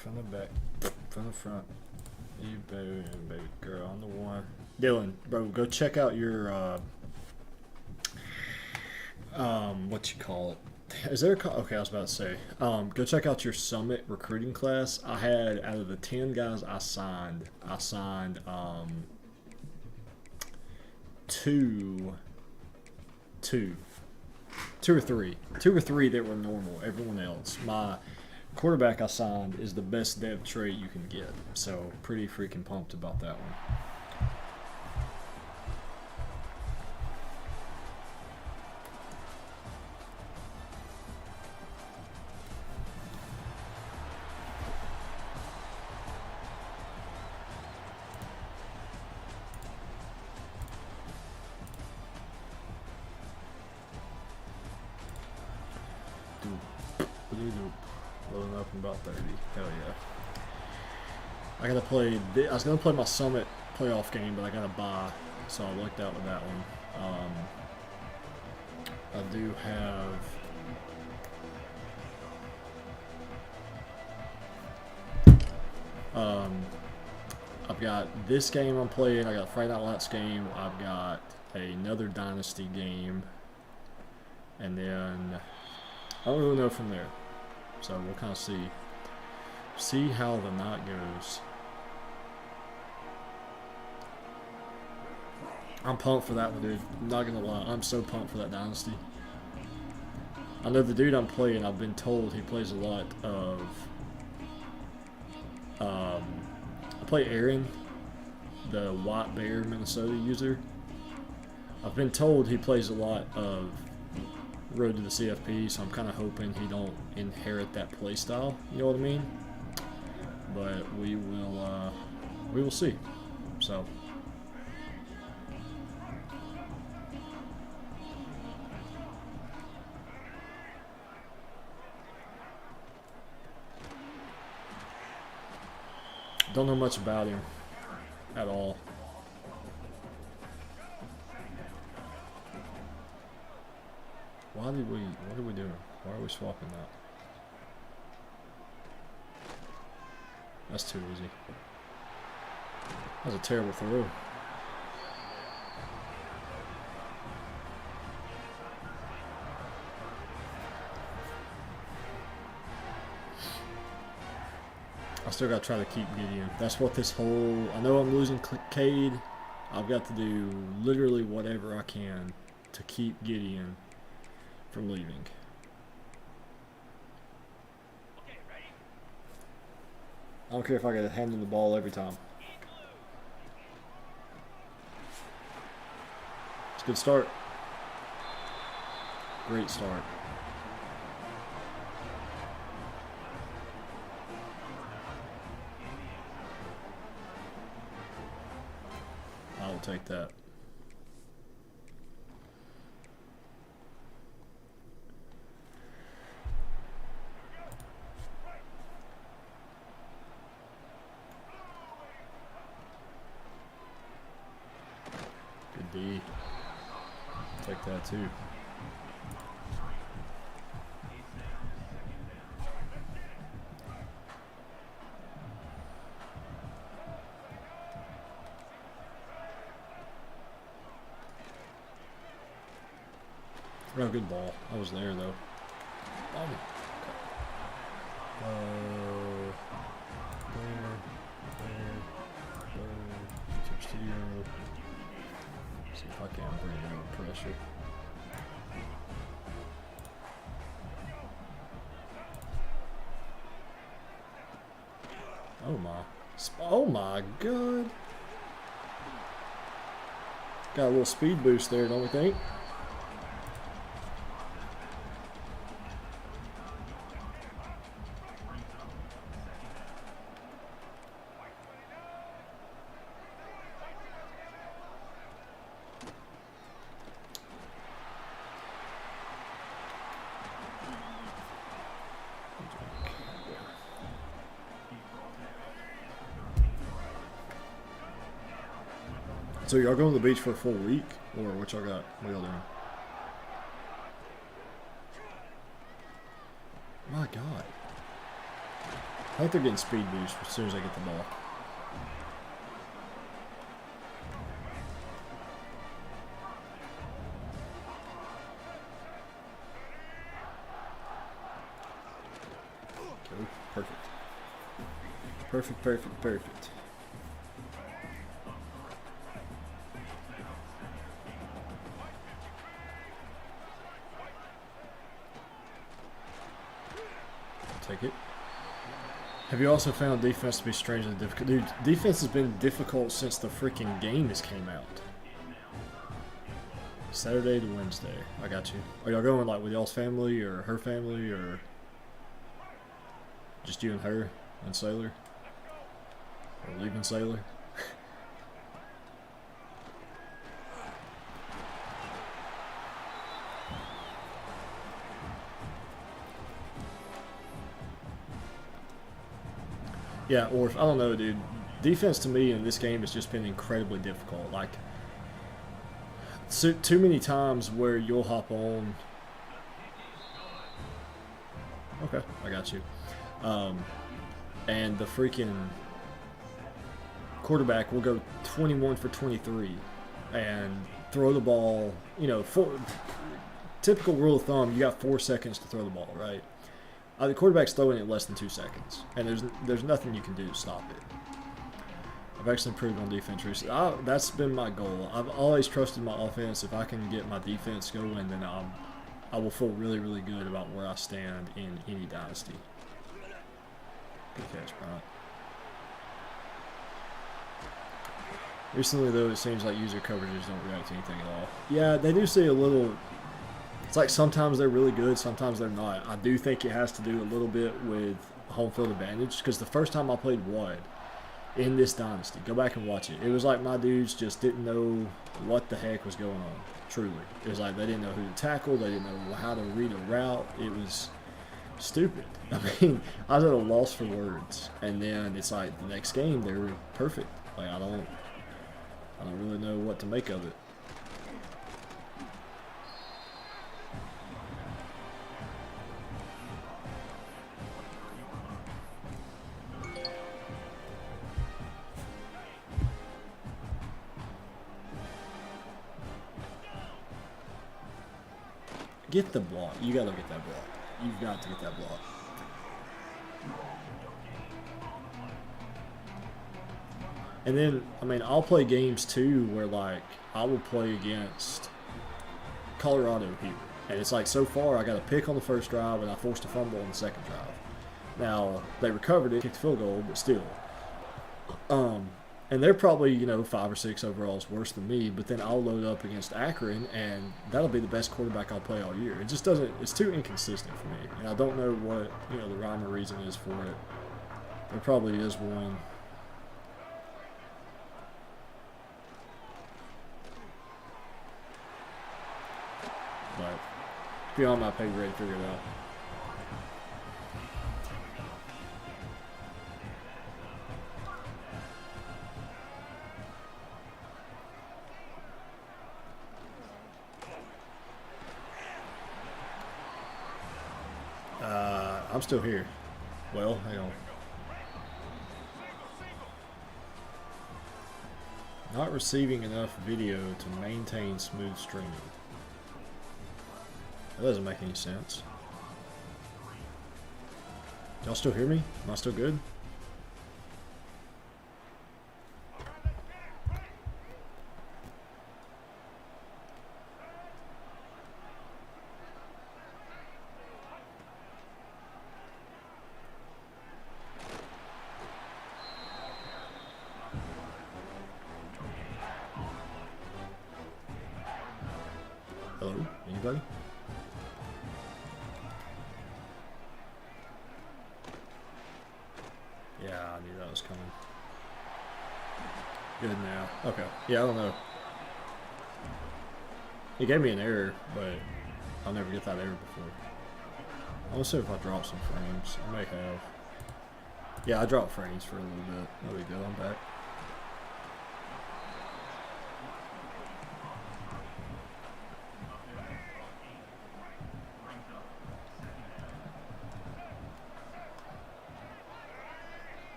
from the back, from the front. You baby girl on the one. Dylan, bro, go check out your what you call it? Is there okay? I was about to say, go check out your summit recruiting class. I had out of the 10 guys I signed two or three that were normal. Everyone else, my quarterback I signed is the best dev trait you can get. So pretty freaking pumped about that one. Loading up in about 30. Hell yeah. I gotta play. I was gonna play my Summit playoff game, but I got a bye, so I lucked out with that one. I do have. I've got this game I'm playing. I got Friday Night Lights game. I've got another Dynasty game, and then I don't really know from there. So we'll kind of see how the night goes. I'm pumped for that one, dude. I'm not gonna lie, I'm so pumped for that Dynasty. I know the dude I'm playing, I've been told he plays a lot of I play Aaron, the White Bear Minnesota user. I've been told he plays a lot of Road to the CFP, so I'm kind of hoping he don't inherit that play style. You know what I mean? But we will see. So. Don't know much about him at all. What are we doing? Why are we swapping that? That's too easy. That was a terrible throw. I still got to try to keep Gideon. That's what this whole... I know I'm losing Cade. I've got to do literally whatever I can to keep Gideon from leaving. I don't care if I get to hand him the ball every time. It's a good start. Great start. I'll take that. Good D. Take that too. Oh, good ball. I was there though. Oh. Studio. See if I can bring more pressure. Oh my god. Got a little speed boost there, don't we think? So y'all going to the beach for a full week, or what y'all got? What y'all doing? My God. think they're getting speed boost as soon as they get the ball. Okay, perfect. Perfect, perfect, perfect. Take it. Have you also found defense to be strangely difficult? Dude, defense has been difficult since the freaking game has came out. Saturday to Wednesday. I got you. Are y'all going like with y'all's family or her family or just you and her and Sailor? Or leaving Sailor? Yeah, or if, I don't know, dude. Defense to me in this game has just been incredibly difficult. Like, too many times where you'll hop on. Okay, I got you. And the freaking quarterback will go 21 for 23 and throw the ball. You know, typical rule of thumb, you got 4 seconds to throw the ball, right? The quarterback's throwing it in less than 2 seconds, and there's nothing you can do to stop it. I've actually improved on defense recently. That's been my goal. I've always trusted my offense. If I can get my defense going, then I will feel really, really good about where I stand in any dynasty. Good catch, Bryant. Recently, though, it seems like user coverages don't react to anything at all. Yeah, they do see a little. It's like sometimes they're really good, sometimes they're not. I do think it has to do a little bit with home field advantage, because the first time I played WOD in this dynasty, go back and watch it. It was like my dudes just didn't know what the heck was going on, truly. It was like they didn't know who to tackle, they didn't know how to read a route. It was stupid. I mean, I was at a loss for words. And then it's like the next game, they were perfect. Like, I don't really know what to make of it. Get the block. You gotta get that block. You've got to get that block. And then, I mean, I'll play games too where, like, I will play against Colorado here. And it's like, so far, I got a pick on the first drive and I forced a fumble on the second drive. Now, they recovered it, kicked the field goal, but still. And they're probably, you know, 5 or 6 overalls worse than me, but then I'll load up against Akron, and that'll be the best quarterback I'll play all year. It just doesn't, it's too inconsistent for me. And I don't know what, you know, the rhyme or reason is for it. There probably is one. But beyond my pay grade, figure it out. I'm still here. Well, hang on. Not receiving enough video to maintain smooth streaming. That doesn't make any sense. Y'all still hear me? Am I still good? Hello? Anybody? Yeah, I knew that was coming. Good now. Okay. Yeah, I don't know. It gave me an error, but I'll never get that error before. I want to see if I drop some frames. I may have. Yeah, I dropped frames for a little bit. There we go. I'm back.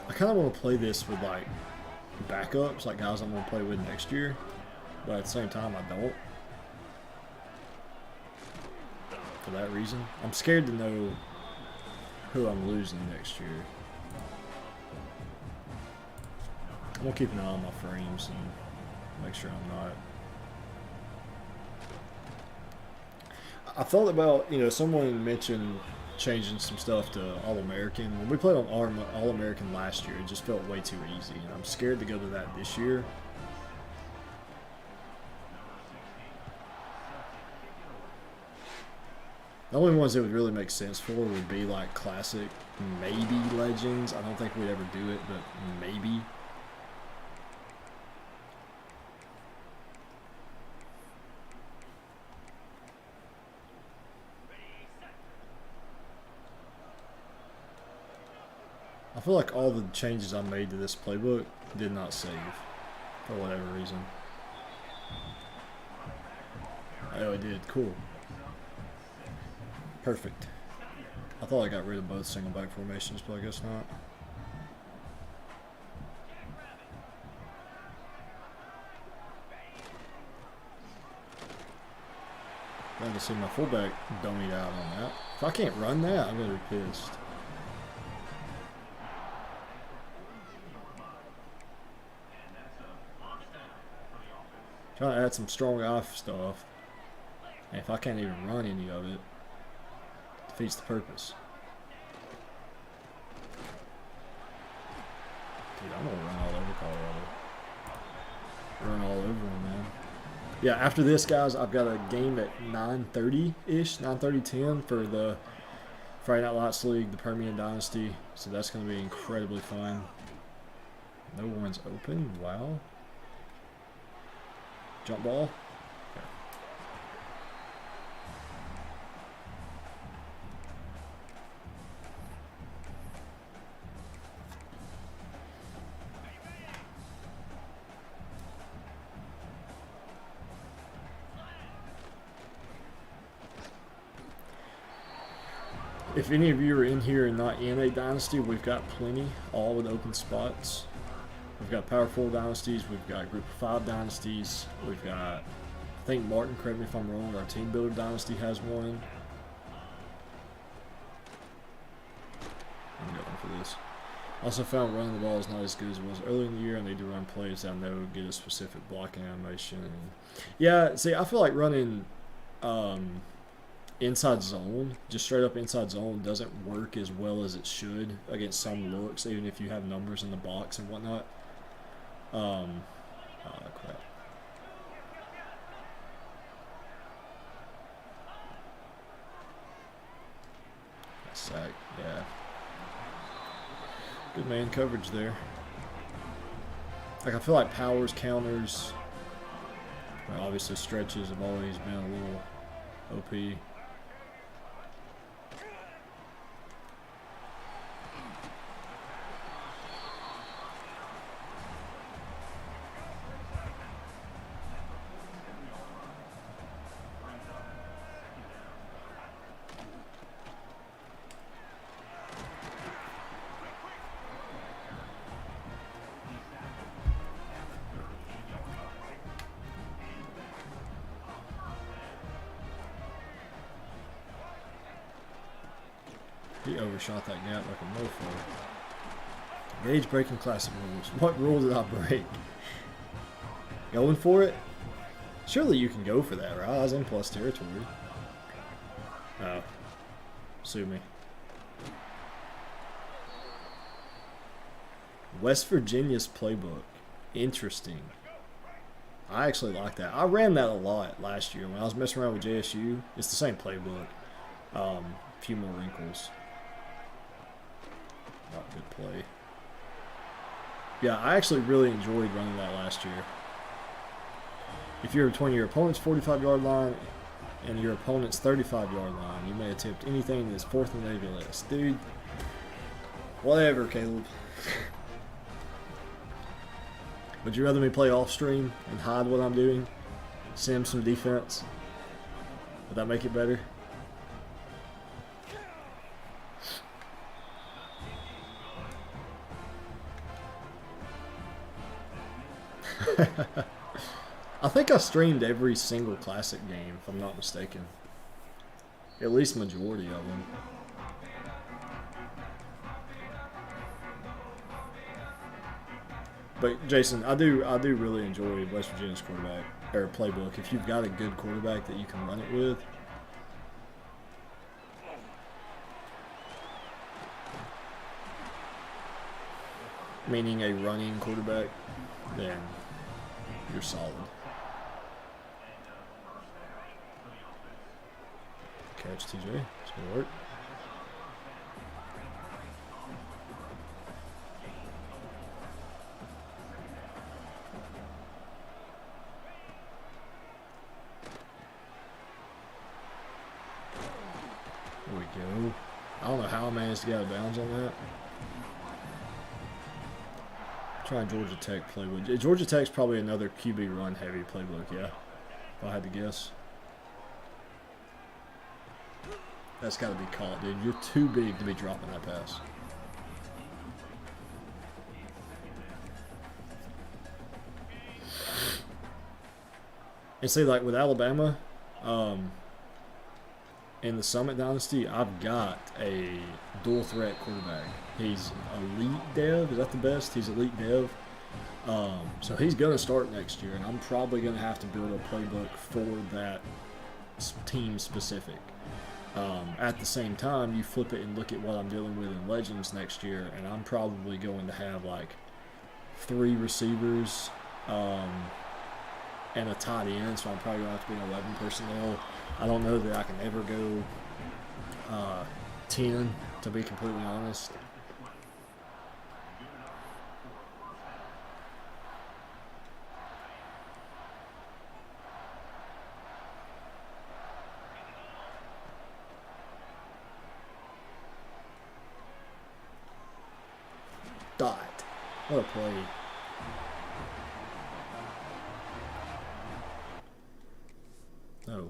I kind of want to play this with like backups, like guys I'm going to play with next year, but at the same time I don't. For that reason, I'm scared to know who I'm losing next year. I'm gonna keep an eye on my frames and make sure I'm not. I thought about, you know, someone mentioned changing some stuff to All-American. When we played on All-American last year, it just felt way too easy, and I'm scared to go to that this year. The only ones that would really make sense for would be like classic, maybe legends. I don't think we'd ever do it, but maybe. I feel like all the changes I made to this playbook did not save for whatever reason. Oh, it did. Cool. Perfect. I thought I got rid of both single back formations, but I guess not. Glad to see my fullback dummied out on that. If I can't run that, I'm going to be pissed. Trying to add some strong off stuff. And if I can't even run any of it, defeats the purpose. Dude, I'm gonna run all over Colorado. Run all over them, man. Yeah, after this, guys, I've got a game at 9:30-ish, 9:30-10 for the Friday Night Lights League, the Permian Dynasty. So that's gonna be incredibly fun. No one's open. Wow. Jump ball. Okay. If any of you are in here and not in a dynasty, we've got plenty, all with open spots. We've got Power 4 dynasties, we've got Group of 5 dynasties, we've got, I think Martin, correct me if I'm wrong, our Team Builder dynasty has one. I'm going for this. Also found running the ball is not as good as it was earlier in the year. I need to run plays that I know get a specific blocking animation. Yeah, see, I feel like running inside zone, just straight up inside zone, doesn't work as well as it should against some looks, even if you have numbers in the box and whatnot. Crap. Sack, yeah. Good man coverage there. Like, I feel like powers, counters, well, obviously stretches have always been a little OP. He overshot that gap like a mofo. Gauge breaking classic rules. What rule did I break? Going for it? Surely you can go for that, right? I was in plus territory. Oh. Sue me. West Virginia's playbook. Interesting. I actually like that. I ran that a lot last year when I was messing around with JSU. It's the same playbook. A few more wrinkles. Not good play. Yeah, I actually really enjoyed running that last year. If you're between your opponent's 45-yard line and your opponent's 35-yard line, you may attempt anything that's fourth and nebulous. Dude, whatever, Caleb. Would you rather me play off stream and hide what I'm doing? Sim some defense? Would that make it better? I think I streamed every single classic game, if I'm not mistaken. At least majority of them. But Jason, I do really enjoy West Virginia's quarterback or playbook. If you've got a good quarterback that you can run it with, meaning a running quarterback, then you're solid. Catch, TJ. It's gonna work. There we go. I don't know how I managed to get out of bounds on that. Trying Georgia Tech playbook. Georgia Tech's probably another QB run heavy playbook, yeah. If I had to guess. That's got to be caught, dude. You're too big to be dropping that pass. And see, like with Alabama, in the Summit Dynasty, I've got a dual threat quarterback. He's elite dev. Is that the best? He's elite dev. So he's going to start next year, and I'm probably going to have to build a playbook for that team specific. At the same time, you flip it and look at what I'm dealing with in Legends next year, and I'm probably going to have like 3 receivers and a tight end, so I'm probably going to have to be 11 personnel. I don't know that I can ever go 10, to be completely honest. Dot. What a play. No.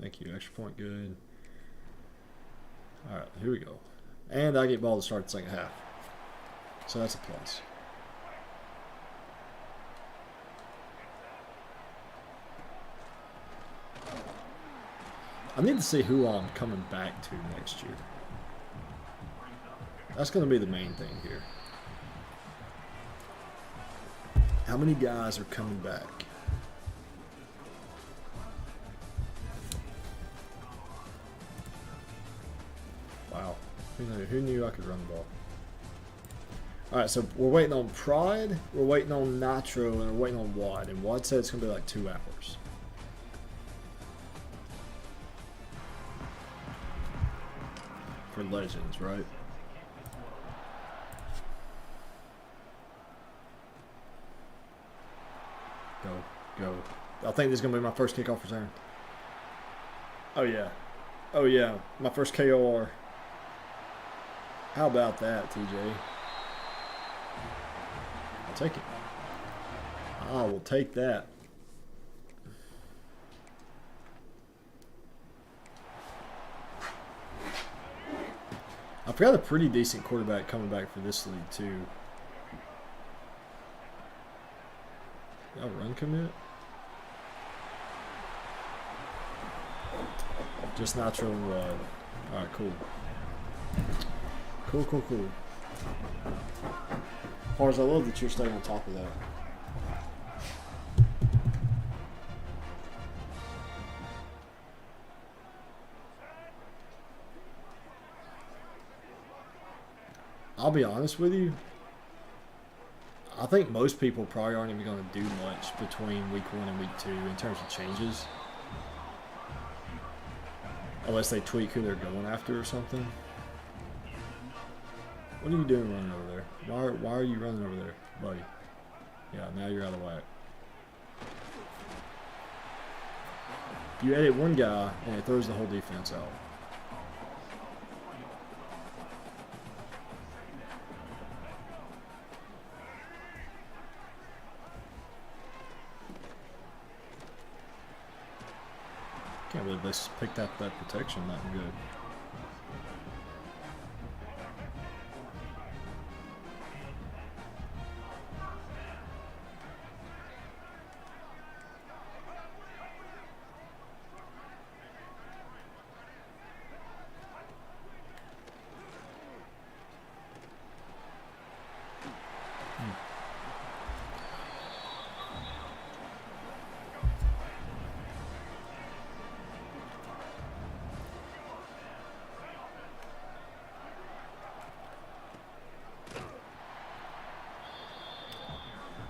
Thank you. Extra point, good. Alright, here we go. And I get ball to start the second half. So that's a plus. I need to see who I'm coming back to next year. That's going to be the main thing here. How many guys are coming back? Wow. Who knew I could run the ball? Alright, so we're waiting on Pride, we're waiting on Nitro, and we're waiting on Wad. And Wad said it's going to be like 2 hours. For Legends, right? Go. I think this is going to be my first kickoff return. Oh, yeah. My first KOR. How about that, TJ? I'll take it. I will take that. I've got a pretty decent quarterback coming back for this league, too. I'll run commit. Just natural. Alright, cool. Cool. Hars, I love that you're staying on top of that. I'll be honest with you. I think most people probably aren't even going to do much between week 1 and week 2 in terms of changes. Unless they tweak who they're going after or something. What are you doing running over there? Why are you running over there, buddy? Yeah, now you're out of whack. You edit one guy and it throws the whole defense out. Can't believe they picked up that protection that good.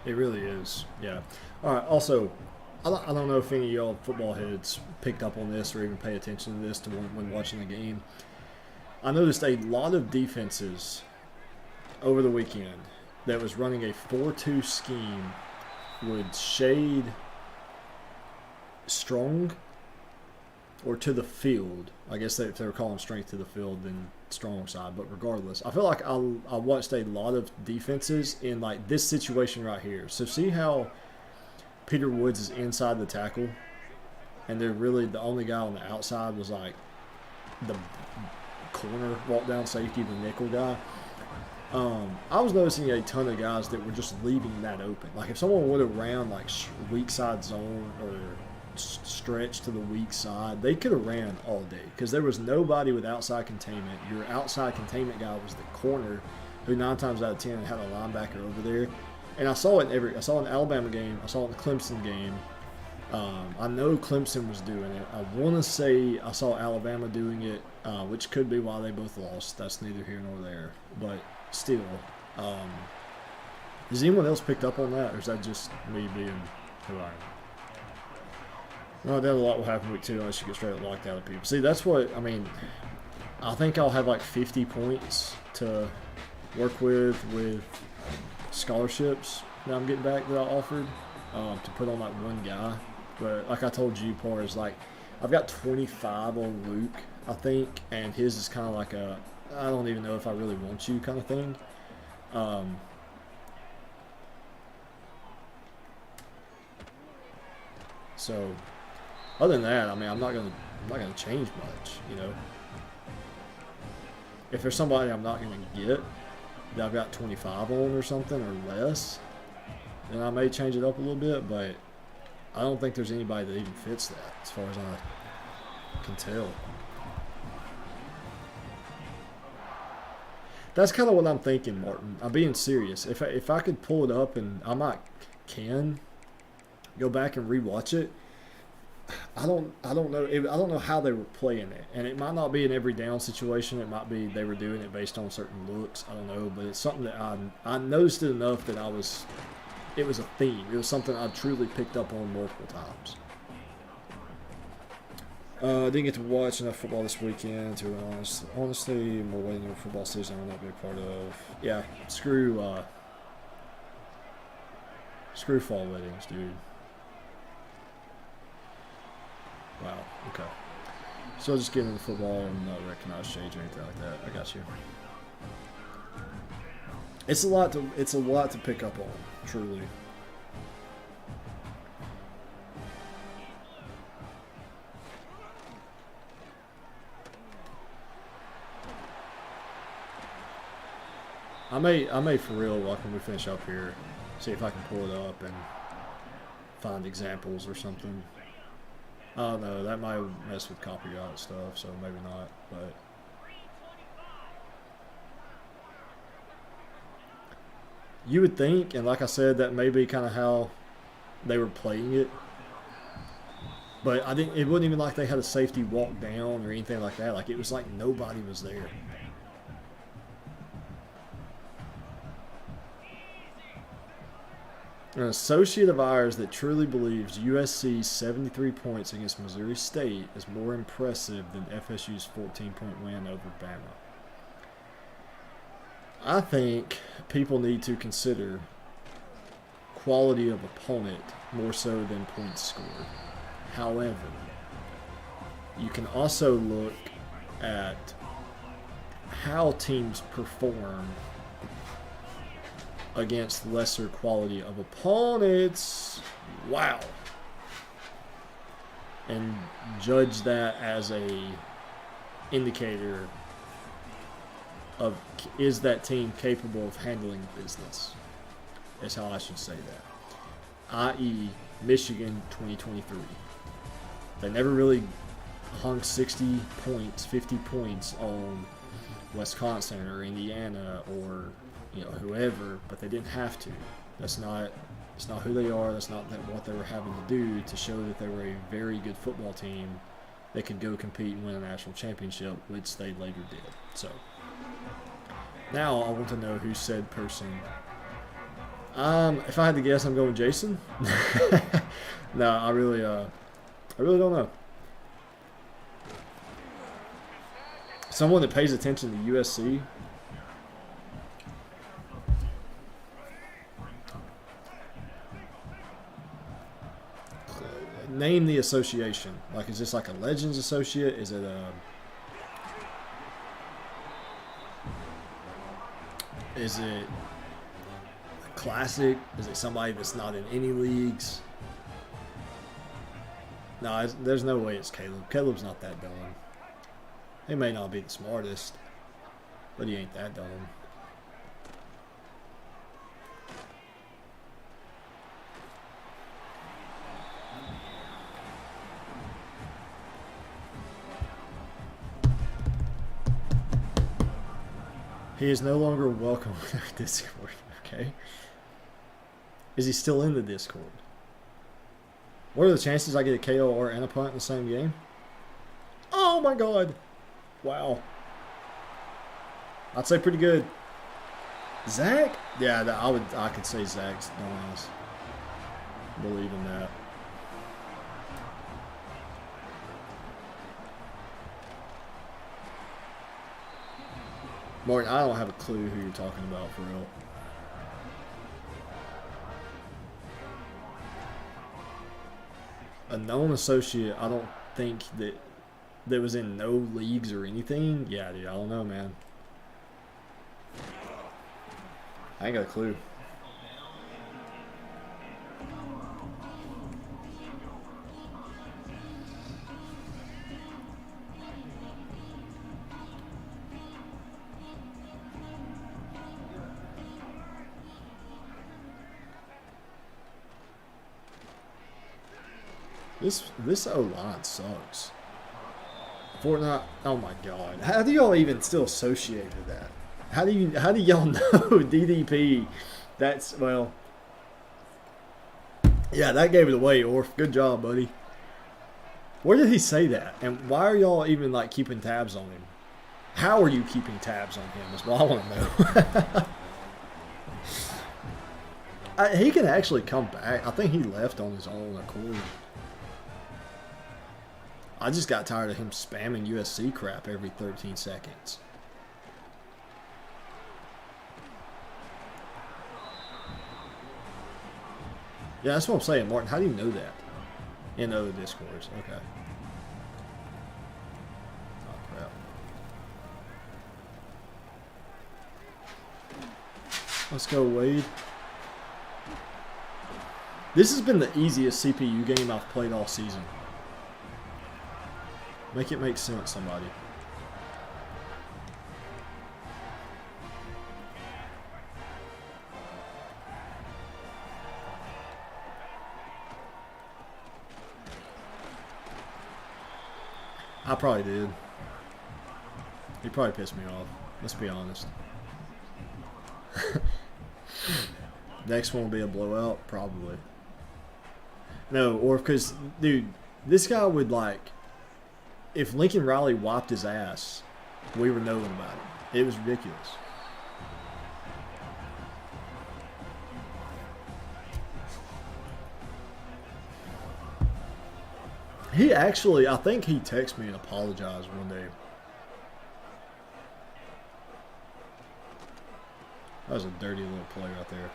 It really is. Yeah. All right. Also, I don't know if any of y'all football heads picked up on this or even pay attention to this when watching the game. I noticed a lot of defenses over the weekend that was running a 4-2 scheme would shade strong or to the field. I guess if they were calling strength to the field, then strong side. But regardless, I feel like I watched a lot of defenses in like this situation right here. So see how Peter Woods is inside the tackle, and they're really the only guy on the outside was like the corner walk down safety, the nickel guy. I was noticing a ton of guys that were just leaving that open. Like if someone would have ran like weak side zone or stretch to the weak side, they could have ran all day because there was nobody with outside containment. Your outside containment guy was the corner, who 9 times out of 10 had a linebacker over there. And I saw it in the Alabama game, I saw it in the Clemson game. I know Clemson was doing it. I want to say I saw Alabama doing it, which could be why they both lost. That's neither here nor there. But still, has anyone else picked up on that, or is that just me being who I am? No, that a lot will happen week 2 unless you get straight up locked out of people. See, that's what I mean. I think I'll have like 50 points to work with scholarships that I'm getting back that I offered to put on like one guy. But like I told you, Par, is like I've got 25 on Luke, I think, and his is kind of like a I don't even know if I really want you kind of thing. So other than that, I mean, I'm not gonna change much, you know. If there's somebody I'm not gonna get that I've got 25 on or something or less, then I may change it up a little bit. But I don't think there's anybody that even fits that, as far as I can tell. That's kind of what I'm thinking, Martin. I'm being serious. If I could pull it up, and I might can go back and rewatch it. I don't know. I don't know how they were playing it, and it might not be an every down situation. It might be they were doing it based on certain looks. I don't know, but it's something that I noticed it enough that it was a theme. It was something I truly picked up on multiple times. Didn't get to watch enough football this weekend, to be honest. Honestly, more waiting on football season I'm not a big part of. Yeah, screw fall weddings, dude. Wow, okay. So just getting into football and not recognize shades or anything like that. I got you. It's a lot to pick up on, truly. I may for real, like when we finish up here, see if I can pull it up and find examples or something. I don't know, that might mess with copyright stuff, so maybe not, but you would think, and like I said, that may be kind of how they were playing it. But it wasn't even like they had a safety walk down or anything like that. Like, it was like nobody was there. An associate of ours that truly believes USC's 73 points against Missouri State is more impressive than FSU's 14-point win over Bama. I think people need to consider quality of opponent more so than points scored. However, you can also look at how teams perform against lesser quality of opponents. Wow. And judge that as a indicator of, is that team capable of handling business? Is how I should say that. I.e., Michigan 2023. They never really hung 60 points, 50 points on Wisconsin or Indiana or whoever, but they didn't have to. It's not who they are. That's not what they were having to do to show that they were a very good football team that could go compete and win a national championship, which they later did. So now I want to know who said person If I had to guess, I'm going Jason. No, I really don't know. Someone that pays attention to USC. Name the association. Like, is this like a Legends associate? Is it a... Is it a classic? Is it somebody that's not in any leagues? No, there's no way it's Caleb. Caleb's not that dumb. He may not be the smartest, but he ain't that dumb. He is no longer welcome in our Discord, okay? Is he still in the Discord? What are the chances I get a KO or and a punt in the same game? Oh my god! Wow. I'd say pretty good. Zach? Yeah, I could say Zach's dumbass. Believe in that. Morgan, I don't have a clue who you're talking about for real. A known associate, I don't think that was in no leagues or anything. Yeah, dude, I don't know, man. I ain't got a clue. This O-line sucks. Fortnite, oh my god. How do y'all even still associate with that? How do y'all know DDP? That's, well, yeah, that gave it away, Orf. Good job, buddy. Where did he say that? And why are y'all even like keeping tabs on him? How are you keeping tabs on him is what I want to know. He can actually come back. I think he left on his own accord. I just got tired of him spamming USC crap every 13 seconds. Yeah, that's what I'm saying, Martin. How do you know that? In other Discords. Okay. Oh, crap. Let's go, Wade. This has been the easiest CPU game I've played all season. Make it make sense, somebody. I probably did. He probably pissed me off. Let's be honest. Next one will be a blowout, probably. No, or because, dude, this guy would like... If Lincoln Riley whopped his ass, we were knowing about it. It was ridiculous. He actually, I think he texted me and apologized one day. That was a dirty little play right there.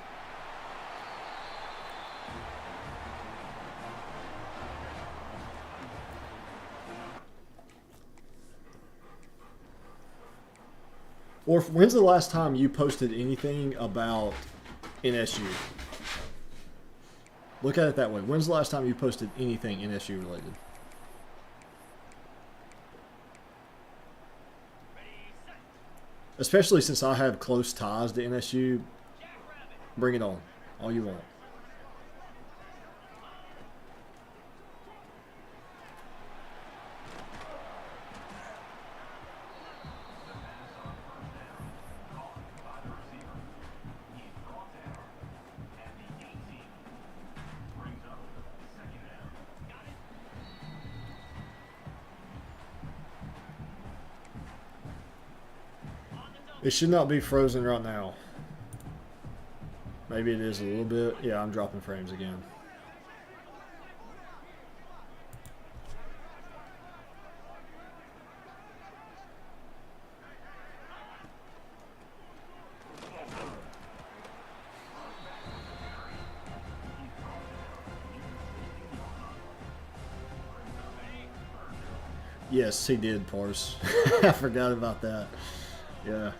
Or when's the last time you posted anything about NSU? Look at it that way. When's the last time you posted anything NSU related? Especially since I have close ties to NSU. Bring it on. All you want. It should not be frozen right now. Maybe it is a little bit. Yeah, I'm dropping frames again. Yes, he did parse. I forgot about that. Yeah.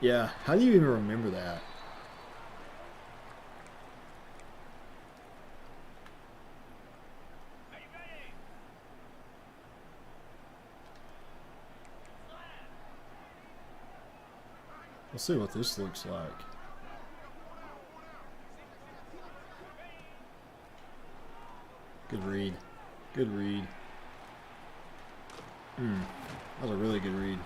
Yeah, how do you even remember that? Let's see what this looks like. Good read. Good read. That was a really good read.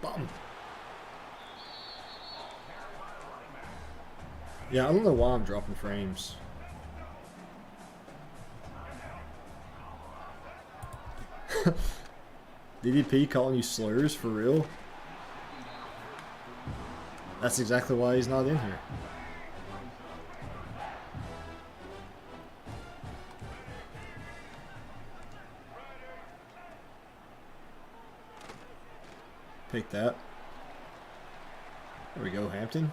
Bum. Yeah, I don't know why I'm dropping frames. DDP calling you slurs for real? That's exactly why he's not in here. Take that. There we go, Hampton.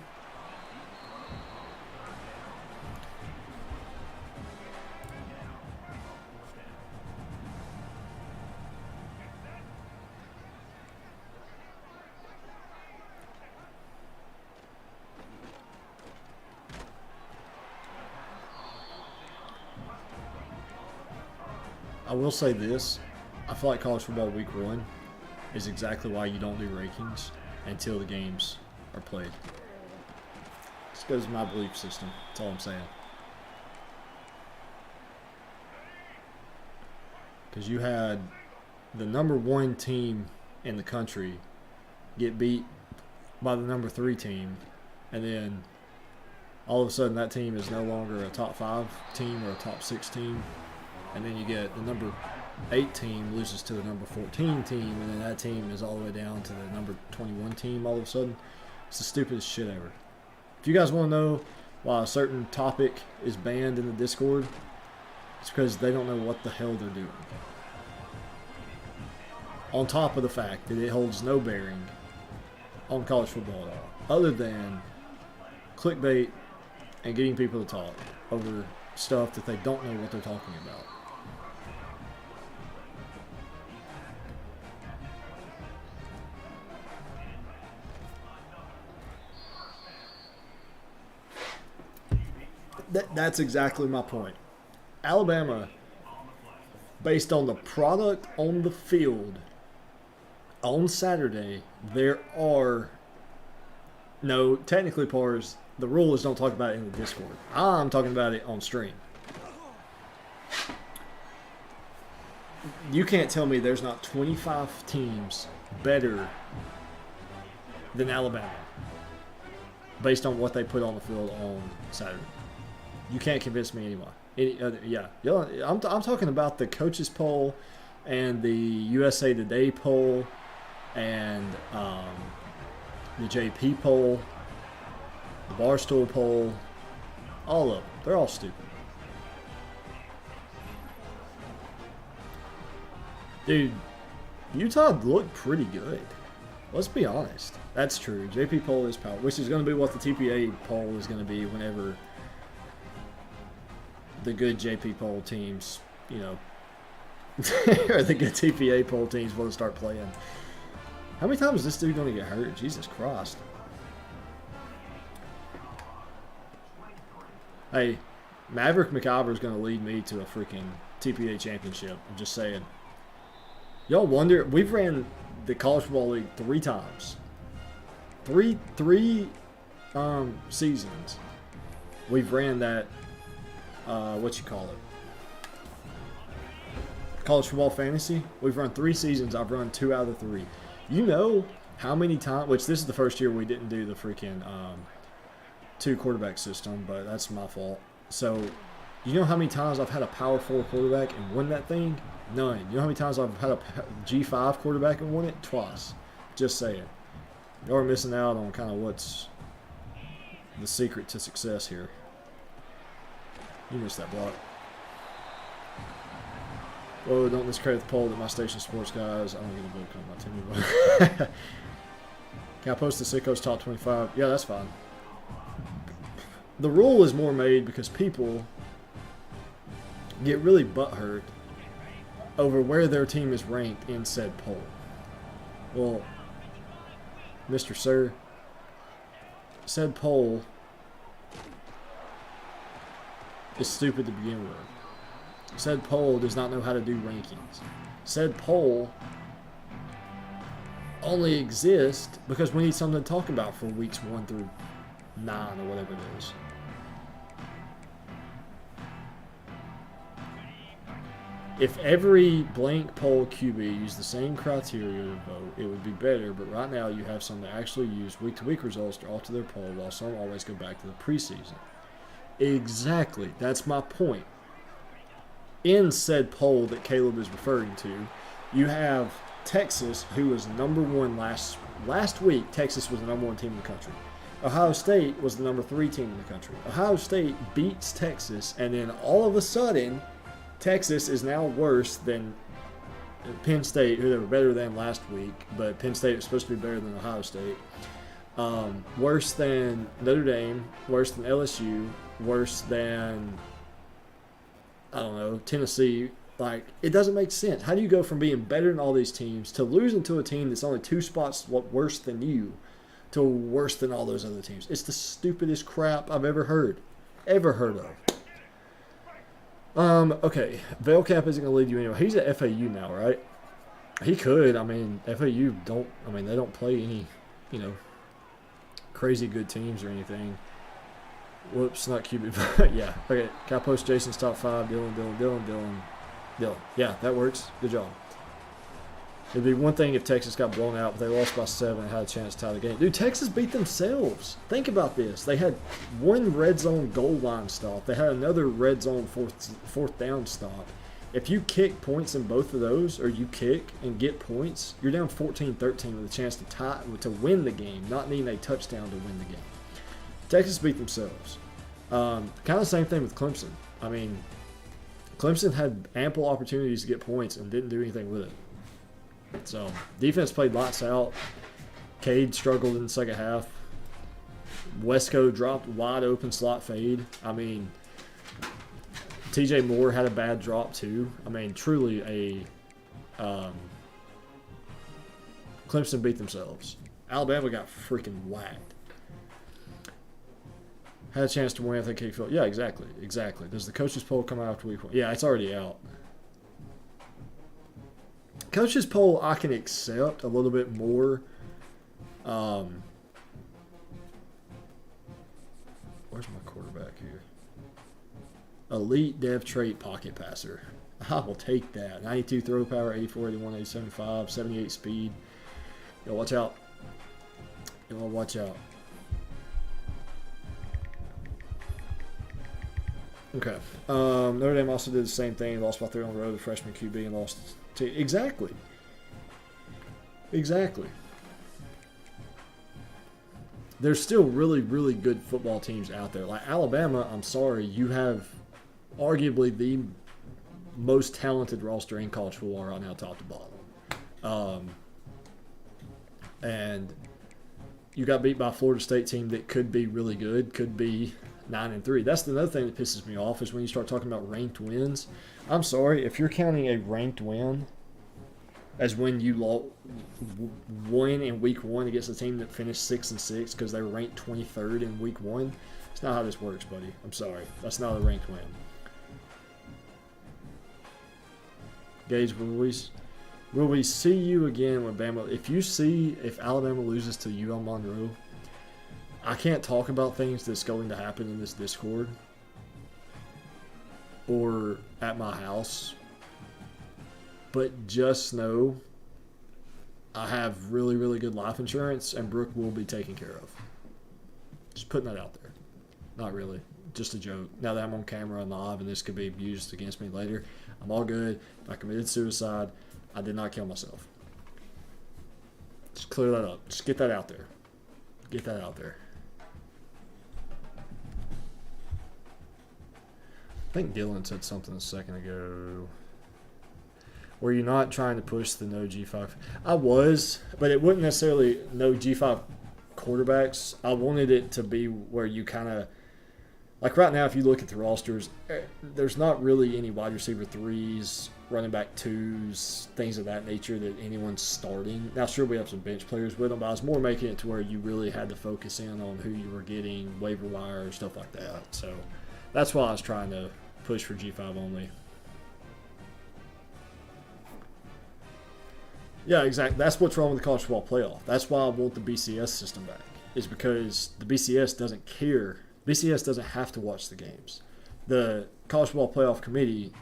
I will say this, I feel like college football week 1 is exactly why you don't do rankings until the games are played. This goes to my belief system, that's all I'm saying. Because you had the number 1 team in the country get beat by the number 3 team, and then all of a sudden that team is no longer a top 5 team or a top 6 team. And then you get the number 8 team loses to the number 14 team, and then that team is all the way down to the number 21 team all of a sudden. It's the stupidest shit ever. If you guys want to know why a certain topic is banned in the Discord, it's because they don't know what the hell they're doing. On top of the fact that it holds no bearing on college football at all, other than clickbait and getting people to talk over stuff that they don't know what they're talking about. That's exactly my point. Alabama, based on the product on the field on Saturday, there are no technically pars. The rule is don't talk about it in the Discord. I'm talking about it on stream. You can't tell me there's not 25 teams better than Alabama based on what they put on the field on Saturday. You can't convince me anymore. Yeah, I'm talking about the coaches poll and the USA Today poll and the JP poll, the Barstool poll, all of them. They're all stupid. Dude, Utah looked pretty good. Let's be honest. That's true. JP poll is power, which is going to be what the TPA poll is going to be whenever the good JP poll teams, you know, or the good TPA poll teams want to start playing. How many times is this dude going to get hurt? Jesus Christ. Hey, Maverick McIver is going to lead me to a freaking TPA championship. I'm just saying. Y'all wonder, we've ran the College Football League 3 times. Three seasons. We've ran that, what you call it? College football fantasy, we've run 3 seasons. I've run 2 out of the 3. You know how many times, which this is the first year we didn't do the freaking 2 quarterback system, but that's my fault. So, you know how many times I've had a power 4 quarterback and won that thing? None. You know how many times I've had a G5 quarterback and won it? Twice. Just saying. Y'all are missing out on kind of what's the secret to success here. You missed that block. Whoa, don't discredit the poll that my station sports guys. I don't get a vote on my team. But can I post the Sickos top 25? Yeah, that's fine. The rule is more made because people get really butthurt over where their team is ranked in said poll. Well, Mr. Sir, said poll is stupid to begin with. Said poll does not know how to do rankings. Said poll only exists because we need something to talk about for weeks 1 through 9 or whatever it is. If every blank poll QB used the same criteria to vote, it would be better, but right now you have some that actually use week-to-week results to alter their poll, while some always go back to the preseason. Exactly. That's my point. In said poll that Caleb is referring to, you have Texas, who was number 1 last week. Texas was the number 1 team in the country. Ohio State was the number 3 team in the country. Ohio State beats Texas, and then all of a sudden, Texas is now worse than Penn State, who they were better than last week, but Penn State was supposed to be better than Ohio State. Worse than Notre Dame, worse than LSU, worse than, I don't know, Tennessee. Like, it doesn't make sense. How do you go from being better than all these teams to losing to a team that's only 2 spots worse than you to worse than all those other teams? It's the stupidest crap I've ever heard of. Okay, Veilcap isn't going to lead you anywhere. He's at FAU now, right? He could. I mean, FAU they don't play any, crazy good teams or anything. Whoops, not QB. Yeah, okay. Can I post Jason's top 5? Dylan. Yeah, that works. Good job. It'd be one thing if Texas got blown out, but they lost by 7 and had a chance to tie the game. Dude, Texas beat themselves. Think about this. They had 1 red zone goal line stop. They had another red zone fourth down stop. If you kick points in both of those, or you kick and get points, you're down 14-13 with a chance to win the game, not needing a touchdown to win the game. Texas beat themselves. Kind of the same thing with Clemson. I mean, Clemson had ample opportunities to get points and didn't do anything with it. So, defense played lights out. Cade struggled in the second half. Wesco dropped wide open slot fade. I mean, TJ Moore had a bad drop too. I mean, truly Clemson beat themselves. Alabama got freaking whacked. Had a chance to win. I think he felt. Yeah, exactly. Does the coaches poll come out after week 1? Yeah, it's already out. Coaches poll I can accept a little bit more. Where's my quarterback here? Elite dev trait pocket passer. I will take that. 92 throw power, 84, 81, 875, 78 speed. Yo, watch out. Okay. Notre Dame also did the same thing. Lost by 3 on the road. The freshman QB and lost to exactly. There's still really, really good football teams out there. Like Alabama, I'm sorry, you have arguably the most talented roster in college football right now, top to bottom. And you got beat by a Florida State team that could be really good, could be 9-3. That's another thing that pisses me off is when you start talking about ranked wins. I'm sorry, if you're counting a ranked win as when you won in week 1 against a team that finished 6-6 because they were ranked 23rd in week 1, it's not how this works, buddy. I'm sorry. That's not a ranked win. Gage, will we see you again when Bama? If Alabama loses to UL Monroe, I can't talk about things that's going to happen in this Discord or at my house But just know I have really, really good life insurance, and Brooke will be taken care of. Just putting that out there. Not really. Just a joke. Now that I'm on camera and live and this could be used against me later, I'm all good. If I committed suicide, I did not kill myself. Just clear that up. Just get that out there. Get that out there. I think Dylan said something a second ago. Were you not trying to push the no G5? I was, but it wasn't necessarily no G5 quarterbacks. I wanted it to be where you kind of, like right now, if you look at the rosters, there's not really any wide receiver 3s, running back 2s, things of that nature that anyone's starting. Now, sure, we have some bench players with them, but I was more making it to where you really had to focus in on who you were getting, waiver wire, stuff like that. So that's why I was trying to push for G5 only. Yeah, exactly. That's what's wrong with the college football playoff. That's why I want the BCS system back, is because the BCS doesn't care. BCS doesn't have to watch the games. The college football playoff committee,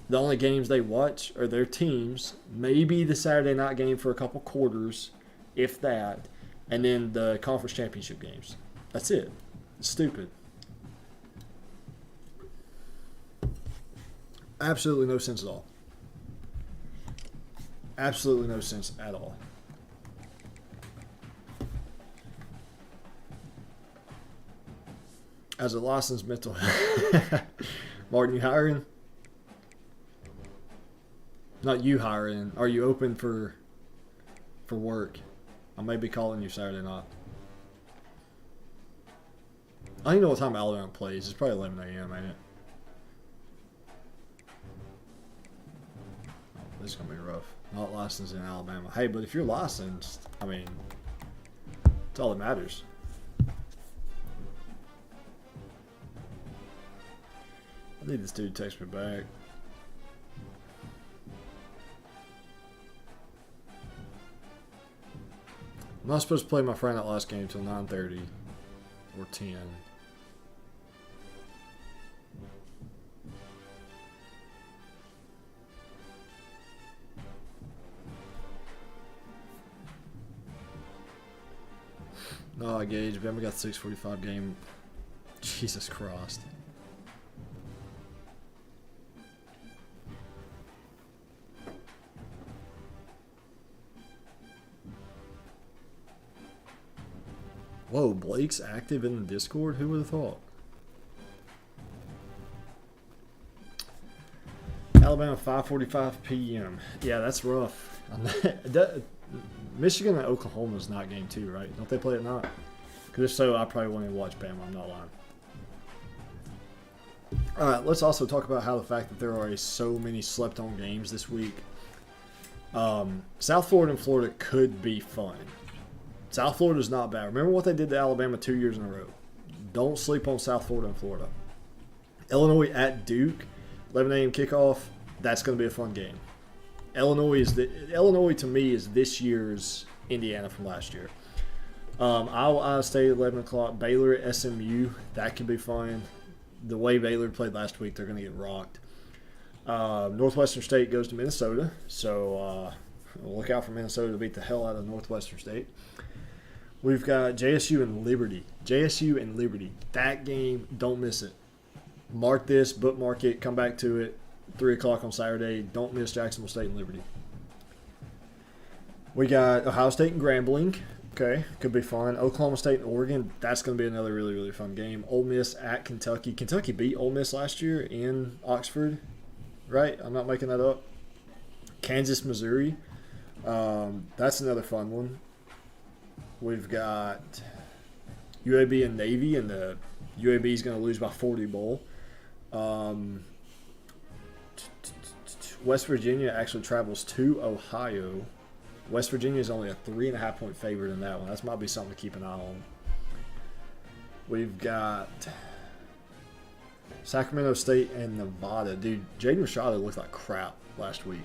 the only games they watch are their teams, maybe the Saturday night game for a couple quarters, if that, and then the conference championship games. That's it. It's stupid. Absolutely no sense at all. Absolutely no sense at all. As a licensed mental Martin, you hiring? Not you hiring. Are you open for work? I may be calling you Saturday night. I don't even know what time Alabama plays. It's probably 11 a.m., ain't it? Oh, this is going to be rough. Not licensed in Alabama. Hey, but if you're licensed, I mean, it's all that matters. I need this dude to text me back. I'm not supposed to play my friend that last game until 9:30 or 10. No, I gauge. Bama got the 6:45 game. Jesus Christ. Whoa, Blake's active in the Discord? Who would have thought? Alabama, 5:45 p.m. Yeah, that's rough. Michigan and Oklahoma is not game 2, right? Don't they play at night? Because if so, I probably won't even watch Bama. I'm not lying. All right, let's also talk about how the fact that there are so many slept-on games this week. South Florida and Florida could be fun. South Florida is not bad. Remember what they did to Alabama 2 years in a row. Don't sleep on South Florida and Florida. Illinois at Duke, 11 a.m. kickoff. That's going to be a fun game. Illinois to me is this year's Indiana from last year. Iowa State 11 o'clock. Baylor at SMU. That could be fun. The way Baylor played last week, they're going to get rocked. Northwestern State goes to Minnesota, so look out for Minnesota to beat the hell out of Northwestern State. We've got JSU and Liberty. JSU and Liberty. That game, don't miss it. Mark this, bookmark it, come back to it. 3 o'clock on Saturday. Don't miss Jacksonville State and Liberty. We got Ohio State and Grambling. Okay, could be fun. Oklahoma State and Oregon. That's going to be another really, really fun game. Ole Miss at Kentucky. Kentucky beat Ole Miss last year in Oxford, right? I'm not making that up. Kansas, Missouri. That's another fun one. We've got UAB and Navy, and the UAB is going to lose by 40 bowl. West Virginia actually travels to Ohio. West Virginia is only a 3.5-point favorite in that one. That might be something to keep an eye on. We've got Sacramento State and Nevada. Dude, Jaden Rashada looked like crap last week.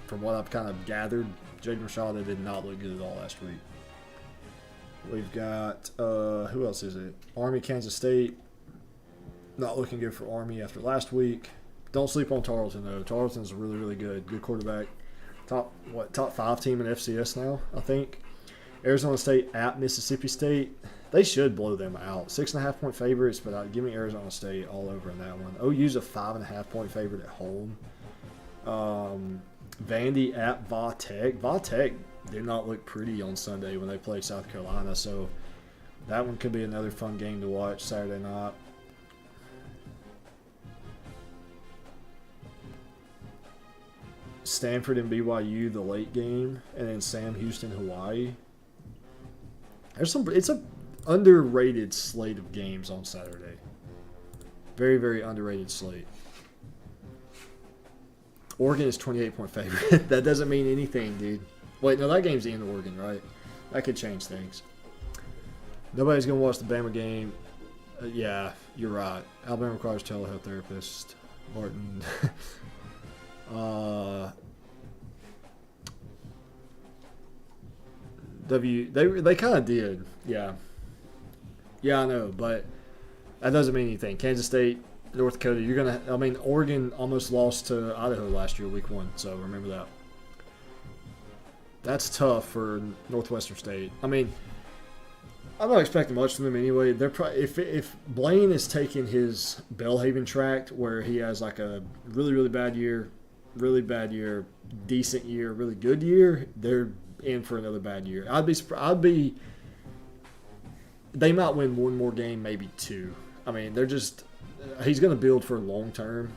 From what I've kind of gathered, Jaden Rashada did not look good at all last week. We've got, who else is it? Army, Kansas State. Not looking good for Army after last week. Don't sleep on Tarleton though. Tarleton's really, really good. Good quarterback. Top 5 team in FCS now, I think. Arizona State at Mississippi State. They should blow them out. 6.5 point favorites, but give me Arizona State all over in that one. OU's a 5.5 point favorite at home. Vandy at Va Tech. Va Tech did not look pretty on Sunday when they played South Carolina, so that one could be another fun game to watch Saturday night. Stanford and BYU, the late game, and then Sam Houston, Hawaii. It's a underrated slate of games on Saturday. Very, very underrated slate. Oregon is 28-point favorite. That doesn't mean anything, dude. Wait, no, that game's in Oregon, right? That could change things. Nobody's going to watch the Bama game. Yeah, you're right. Alabama requires telehealth therapist. Martin. They kind of did. Yeah, I know, but that doesn't mean anything. Kansas State, North Dakota, Oregon almost lost to Idaho last year, week 1, so remember that. That's tough for Northwestern State. I mean, I'm not expecting much from them anyway. They're probably, if Blaine is taking his Belhaven tract where he has like a really, really bad year, decent year, really good year, they're in for another bad year. They might win one more game, maybe 2. I mean, he's going to build for long term.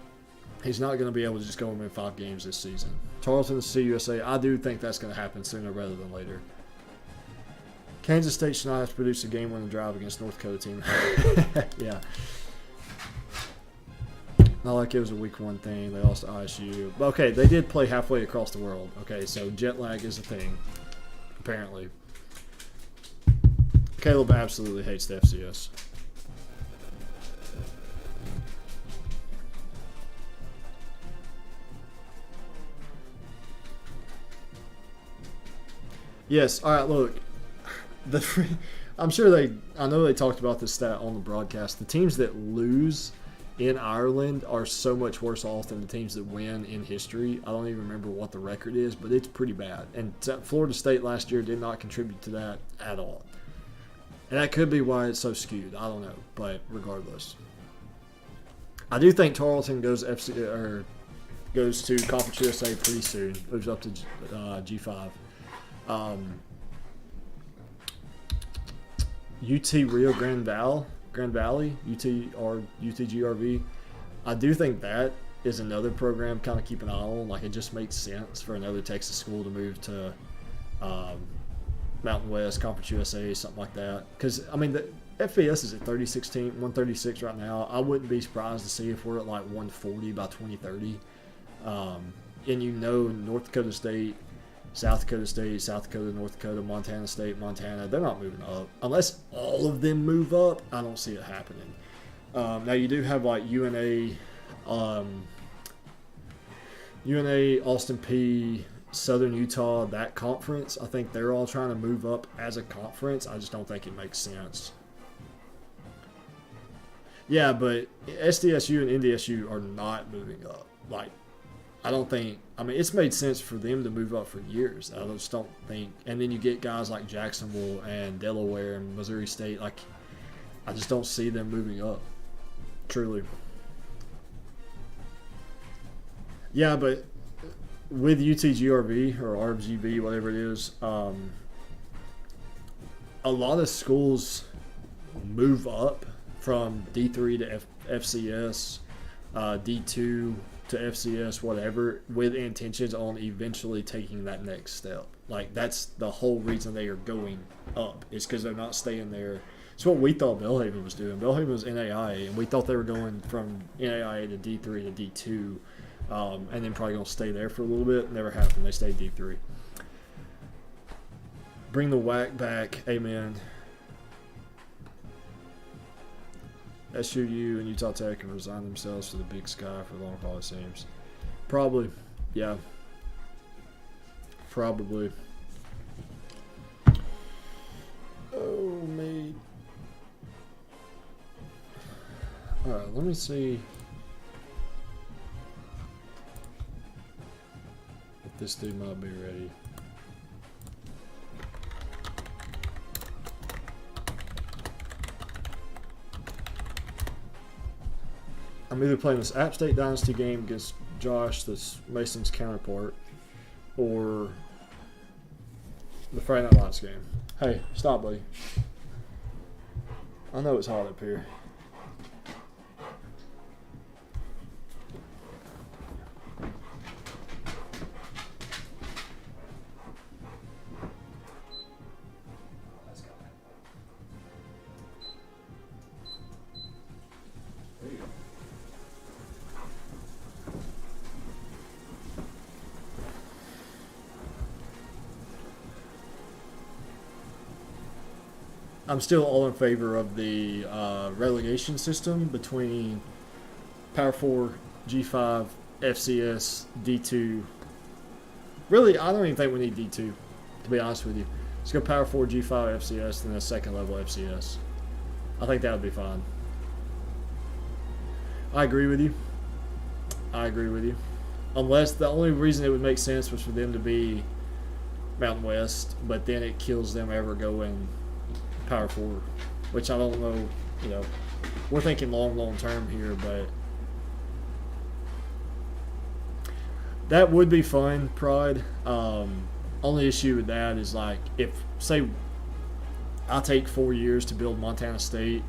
He's not going to be able to just go and win 5 games this season. Tarleton, CUSA, I do think that's going to happen sooner rather than later. Kansas State should not have to produce a game-winning drive against North Dakota team. Yeah. Not like it was a week 1 thing. They lost to ISU. But okay, they did play halfway across the world. Okay, so jet lag is a thing, apparently. Caleb absolutely hates the FCS. Yes. All right. Look, I know they talked about this stat on the broadcast. The teams that lose in Ireland are so much worse off than the teams that win in history. I don't even remember what the record is, but it's pretty bad. And Florida State last year did not contribute to that at all. And that could be why it's so skewed. I don't know, but regardless, I do think Tarleton goes to Conference USA pretty soon. Moves up to G5. UT Rio Grande Valley, UTGRV. I do think that is another program kind of keep an eye on. Like, it just makes sense for another Texas school to move to Mountain West, Conference USA, something like that. Because, I mean, the FBS is at 136 right now. I wouldn't be surprised to see if we're at like 140 by 2030. And North Dakota State, South Dakota, North Dakota, Montana State, Montana, they're not moving up. Unless all of them move up, I don't see it happening. Now, you do have like UNA, Austin P, Southern Utah, that conference. I think they're all trying to move up as a conference. I just don't think it makes sense. Yeah, but SDSU and NDSU are not moving up. Like, it's made sense for them to move up for years. I just don't think. And then you get guys like Jacksonville and Delaware and Missouri State. Like, I just don't see them moving up. Truly. Yeah, but with UTGRV or RGV, whatever it is, a lot of schools move up from D3 to FCS, D2 to FCS, whatever, with intentions on eventually taking that next step. Like, that's the whole reason they are going up, is because they're not staying there. It's what we thought Belhaven was doing. Belhaven was NAIA, and we thought they were going from NAIA to D3 to D2, and then probably going to stay there for a little bit. Never happened. They stayed D3. Bring the whack back. Amen. SUU and Utah Tech can resign themselves to the Big Sky for long haul, it seems. Probably. Yeah. Probably. Oh, me. Alright, let me see. This dude might be ready. I'm either playing this App State Dynasty game against Josh, that's Mason's counterpart, or the Friday Night Lights game. Hey, stop, buddy. I know it's hot up here. I'm still all in favor of the relegation system between Power 4, G5, FCS, D2. Really, I don't even think we need D2, to be honest with you. Let's go Power 4, G5, FCS, then a second level FCS. I think that would be fine. I agree with you. Unless the only reason it would make sense was for them to be Mountain West, but then it kills them ever going Power 4, which I don't know, we're thinking long term here, but that would be fun, Pride. Only issue with that is, like, if, say, I take 4 years to build Montana State,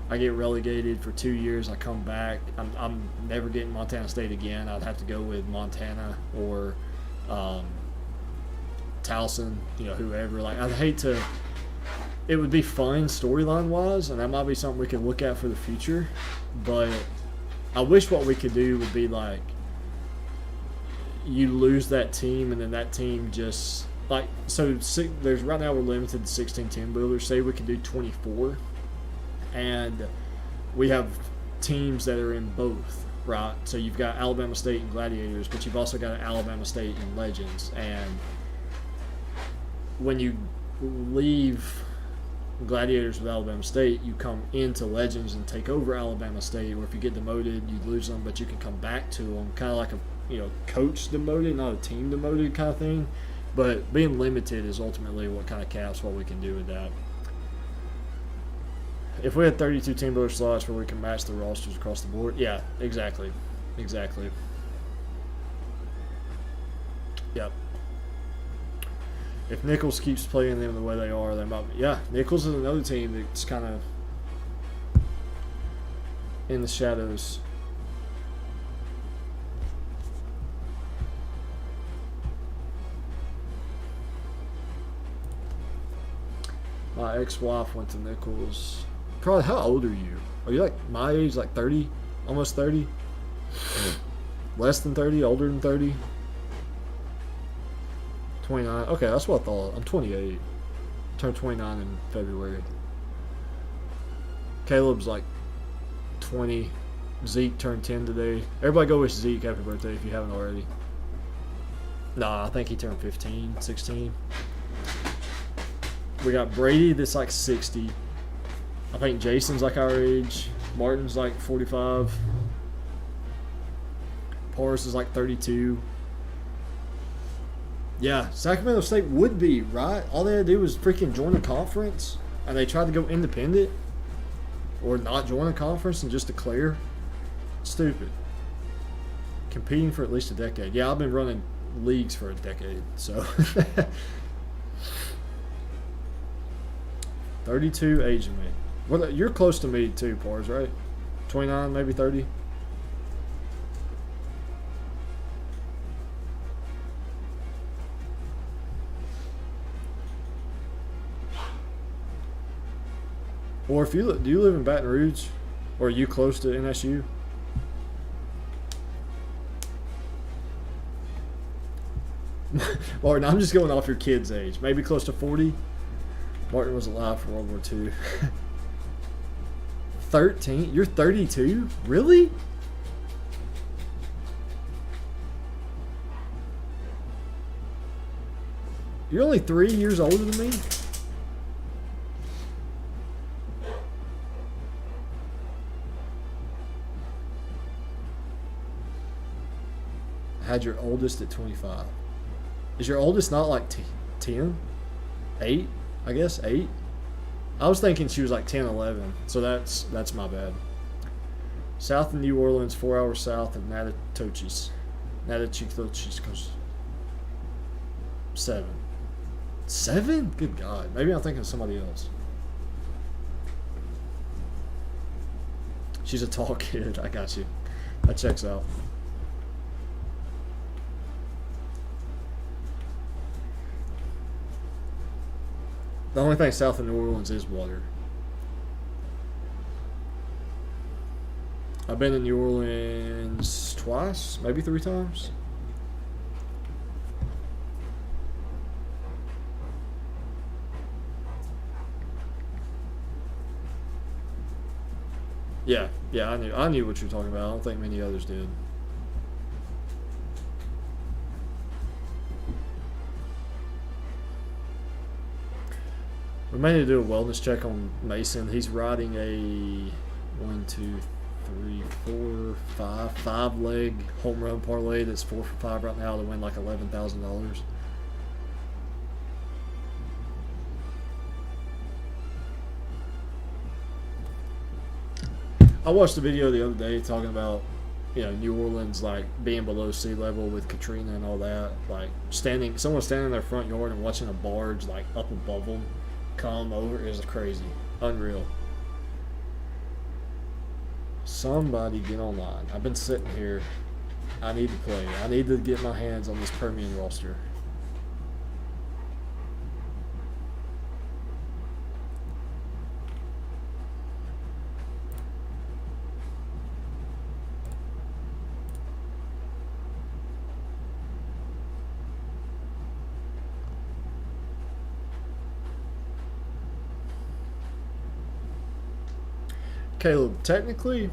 I get relegated for 2 years, I come back, I'm never getting Montana State again. I'd have to go with Montana or Towson, whoever. Like, I'd hate to. It would be fun storyline-wise, and that might be something we can look at for the future. But I wish what we could do would be, like, you lose that team, and then that team just, like, so there's right now we're limited to 16 team builders. Say we could do 24, and we have teams that are in both, right? So you've got Alabama State and Gladiators, but you've also got Alabama State and Legends. And when you leave Gladiators with Alabama State, you come into Legends and take over Alabama State, or if you get demoted, you lose them, but you can come back to them, kind of like a coach demoted, not a team demoted kind of thing. But being limited is ultimately what kind of caps what we can do with that. If we had 32 team builder slots where we can match the rosters across the board, yeah, exactly. Yep. If Nichols keeps playing them the way they are, they might be. Yeah, Nichols is another team that's kind of in the shadows. My ex-wife went to Nichols. Probably, how old are you? Are you like my age, like 30? Almost 30? Less than 30? Older than 30? 29. Okay, that's what I thought. I'm 28. Turned 29 in February. Caleb's like 20. Zeke turned 10 today. Everybody go wish Zeke happy birthday if you haven't already. Nah, I think he turned 15, 16. We got Brady that's like 60. I think Jason's like our age. Martin's like 45. Paris is like 32. Yeah, Sacramento State would be, right? All they had to do was freaking join a conference, and they tried to go independent or not join a conference and just declare. Stupid. Competing for at least a decade. Yeah, I've been running leagues for a decade, so. 32 aging me. Well, you're close to me too, Pars, right? 29, maybe 30? Or if you do you live in Baton Rouge, or are you close to NSU? Martin, I'm just going off your kid's age. Maybe close to 40. Martin was alive for World War II. 13? You're 32? Really? You're only 3 years older than me? Had your oldest at 25. Is your oldest not like 10? 8? I guess 8. I was thinking she was like 10, 11. So that's my bad. South of New Orleans, 4 hours south of Natchitoches. Natchitoches coast. 7. 7? Good God. Maybe I'm thinking of somebody else. She's a tall kid. I got you. That checks out. The only thing south of New Orleans is water. I've been in New Orleans twice, maybe 3 times. Yeah, I knew what you were talking about. I don't think many others did. We may need to do a wellness check on Mason. He's riding a 1, 2, 3, 4, 5 leg home run parlay that's 4 for 5 right now to win like $11,000. I watched a video the other day talking about, New Orleans like being below sea level with Katrina and all that. Like someone standing in their front yard and watching a barge like up above them come over is crazy, unreal. Somebody get online. I've been sitting here. I need to play. I need to get my hands on this Permian roster. Caleb, technically,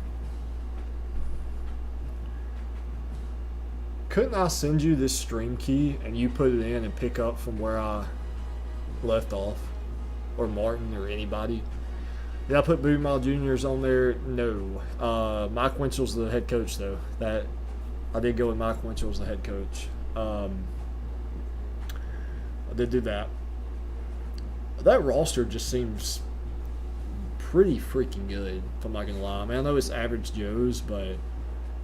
couldn't I send you this stream key and you put it in and pick up from where I left off? Or Martin or anybody? Did I put Boot Mile Juniors on there? No. Mike Winchell's the head coach, though. That I did go with Mike Winchell as the head coach. I did do that. That roster just seems pretty freaking good, if I'm not going to lie. I mean, I know it's average Joe's, but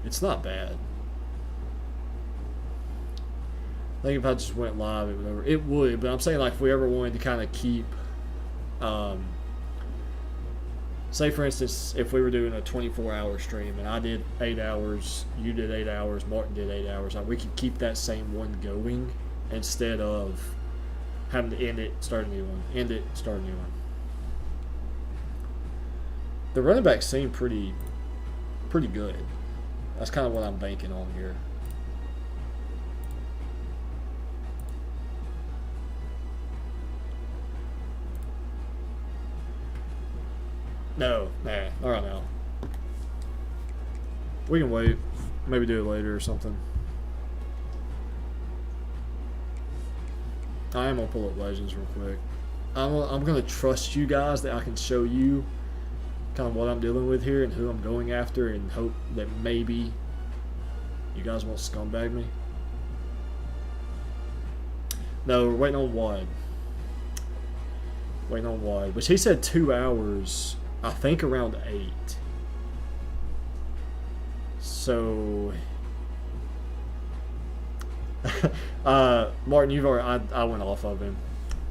it's not bad. I think if I just went live, it would. But I'm saying, like, if we ever wanted to kind of keep, say, for instance, if we were doing a 24-hour stream and I did 8 hours, you did 8 hours, Martin did 8 hours, like, we could keep that same one going instead of having to end it, start a new one, end it, start a new one. The running backs seem pretty good. That's kind of what I'm banking on here. No, nah, not right now. We can wait. Maybe do it later or something. I am going to pull up Legends real quick. I'm going to trust you guys that I can show you kind of what I'm dealing with here and who I'm going after and hope that maybe you guys won't scumbag me. No, we're waiting on Wad. Waiting on Wad. Which he said 2 hours, I think around 8. So Martin, you've already I went off of him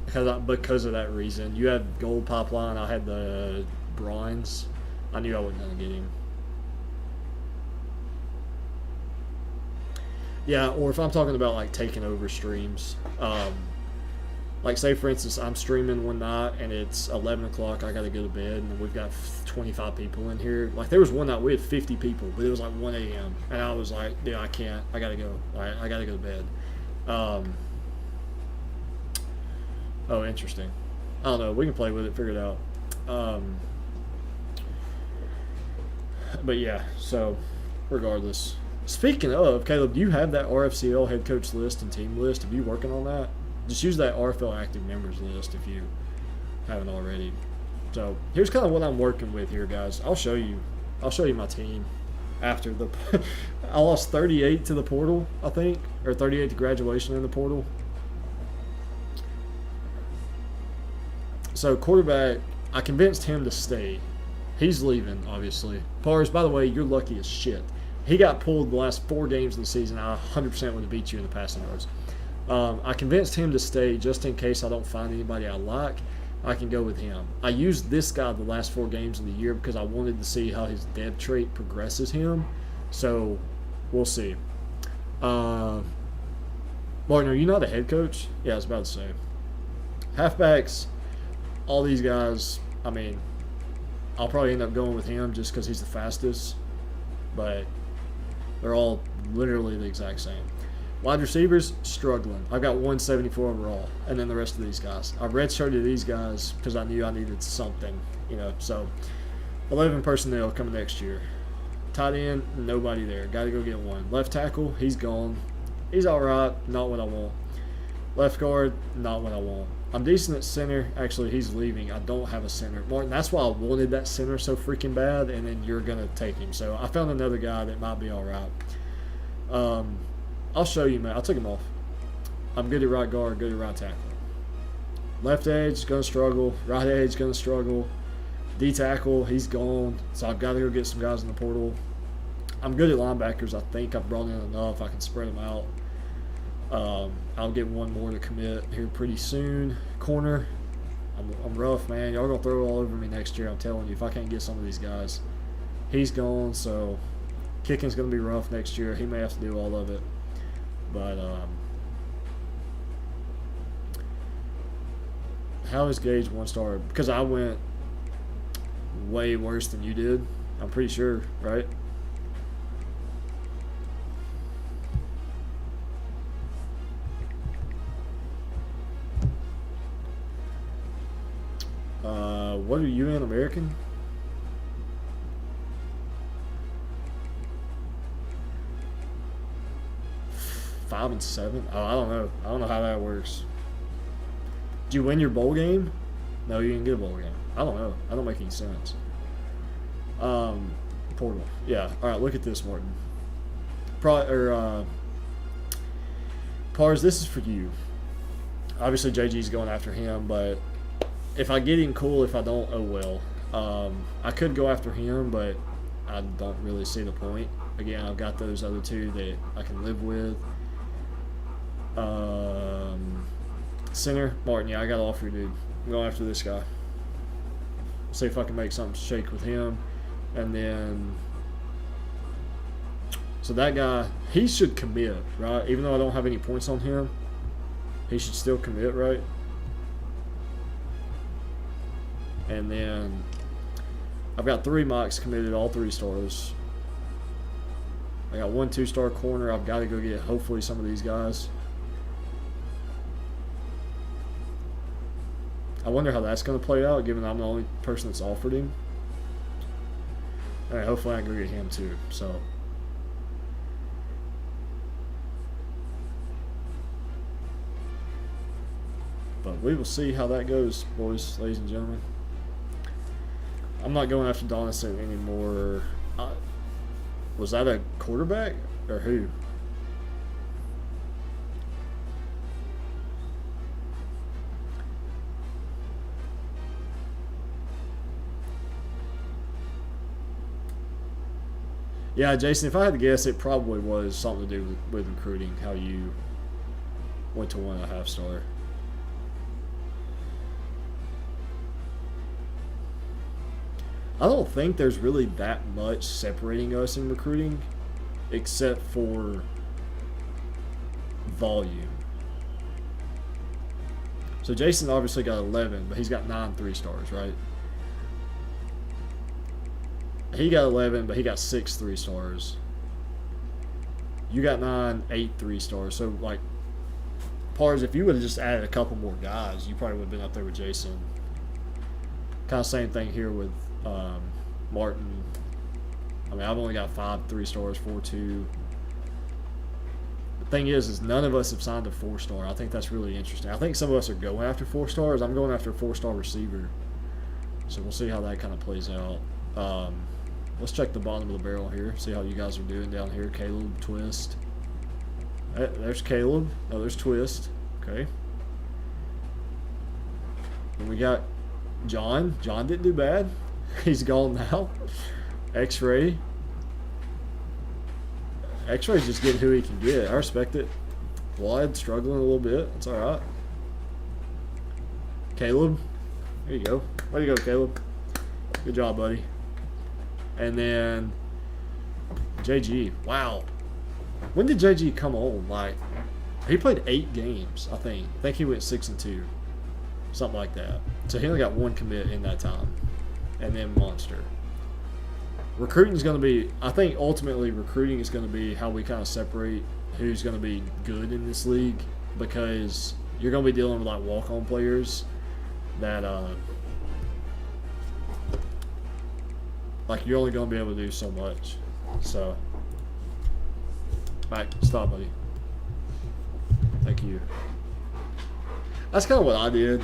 because of that reason. You had Gold Pipeline, I had the Bronze. I knew I wasn't going to get him. Yeah, or if I'm talking about like taking over streams, like say for instance I'm streaming one night and it's 11 o'clock, I got to go to bed and we've got 25 people in here. Like there was one night we had 50 people, but it was like 1 a.m. and I was like, yeah, I can't. I got to go. I got to go to bed. Oh, interesting. I don't know. We can play with it, figure it out. But yeah, so regardless. Speaking of, Caleb, do you have that RFCL head coach list and team list? Are you working on that? Just use that RFL active members list if you haven't already. So here's kind of what I'm working with here, guys. I'll show you my team after the I lost 38 to the portal, I think, or 38 to graduation in the portal. So quarterback, I convinced him to stay. He's leaving, obviously. Pars, by the way, you're lucky as shit. He got pulled the last 4 games of the season. I 100% would have beat you in the passing yards. I convinced him to stay just in case I don't find anybody I like. I can go with him. I used this guy the last 4 games of the year because I wanted to see how his depth trait progresses him. So, we'll see. Martin, are you not a head coach? Yeah, I was about to say. Halfbacks, all these guys, I mean, I'll probably end up going with him just because he's the fastest. But they're all literally the exact same. Wide receivers, struggling. I've got 174 overall, and then the rest of these guys. I redshirted these guys because I knew I needed something, So, 11 personnel coming next year. Tight end, nobody there. Got to go get one. Left tackle, he's gone. He's all right, not what I want. Left guard, not what I want. I'm decent at center. Actually, he's leaving. I don't have a center. Martin, that's why I wanted that center so freaking bad, and then you're going to take him. So I found another guy that might be all right. I'll show you, man. I took him off. I'm good at right guard, good at right tackle. Left edge, going to struggle. Right edge, going to struggle. D tackle, he's gone. So I've got to go get some guys in the portal. I'm good at linebackers. I think I've brought in enough. I can spread them out. I'll get one more to commit here pretty soon. Corner, I'm rough, man. Y'all going to throw it all over me next year. I'm telling you, if I can't get some of these guys. He's gone, so kicking's going to be rough next year. He may have to do all of it. But how is Gage 1-star? Because I went way worse than you did. I'm pretty sure, right? What are you in, American? Five and 7? Oh, I don't know. I don't know how that works. Did you win your bowl game? No, you didn't get a bowl game. I don't know. I don't make any sense. Portal. Yeah. All right. Look at this, Martin. Pars, this is for you. Obviously, JG's going after him, but if I get him, cool. If I don't, oh well. I could go after him, but I don't really see the point. Again, I've got those other 2 that I can live with. Center, Martin, yeah, I got to offer you, dude. I'm going after this guy. See if I can make something shake with him. And then, so that guy, he should commit, right? Even though I don't have any points on him, he should still commit, right? And then, I've got 3 mocks committed, all 3 stars. I got 1 2-star corner. I've got to go get, hopefully, some of these guys. I wonder how that's going to play out, given I'm the only person that's offered him. All right, hopefully I can go get him too. So, but we will see how that goes, boys, ladies and gentlemen. I'm not going after Dynasty anymore. Was that a quarterback or who? Yeah, Jason, if I had to guess, it probably was something to do with recruiting, how you went to 1.5 star. I don't think there's really that much separating us in recruiting, except for volume. So Jason obviously got 11, but he's got 9 3-stars, right? He got 11, but he got 6 3-stars. You got 9, 8 3-stars. So, like, Pars, if you would have just added a couple more guys, you probably would have been up there with Jason. Kind of same thing here with Martin. I mean, I've only got 5 3-stars, 4 2. The thing is none of us have signed a 4-star. I think that's really interesting. I think some of us are going after 4-stars. I'm going after a 4-star receiver. So we'll see how that kind of plays out. Let's check the bottom of the barrel here. See how you guys are doing down here. Caleb, Twist. There's Caleb. Oh, there's Twist. Okay. And we got John didn't do bad. He's gone now. X-Ray. X-Ray's just getting who he can get. I respect it. Wide struggling a little bit. It's all right. Caleb. There you go. Way to go, Caleb. Good job, buddy. And then JG. Wow. When did JG come on? Like, he played 8 games, I think. I think he went 6-2. Something like that. So he only got 1 commit in that time. And then monster. Recruiting is going to be, I think ultimately recruiting is going to be how we kind of separate who's going to be good in this league, because you're going to be dealing with like walk-on players that like you're only going to be able to do so much. So, Mike, stop, buddy. Thank you. That's kind of what I did.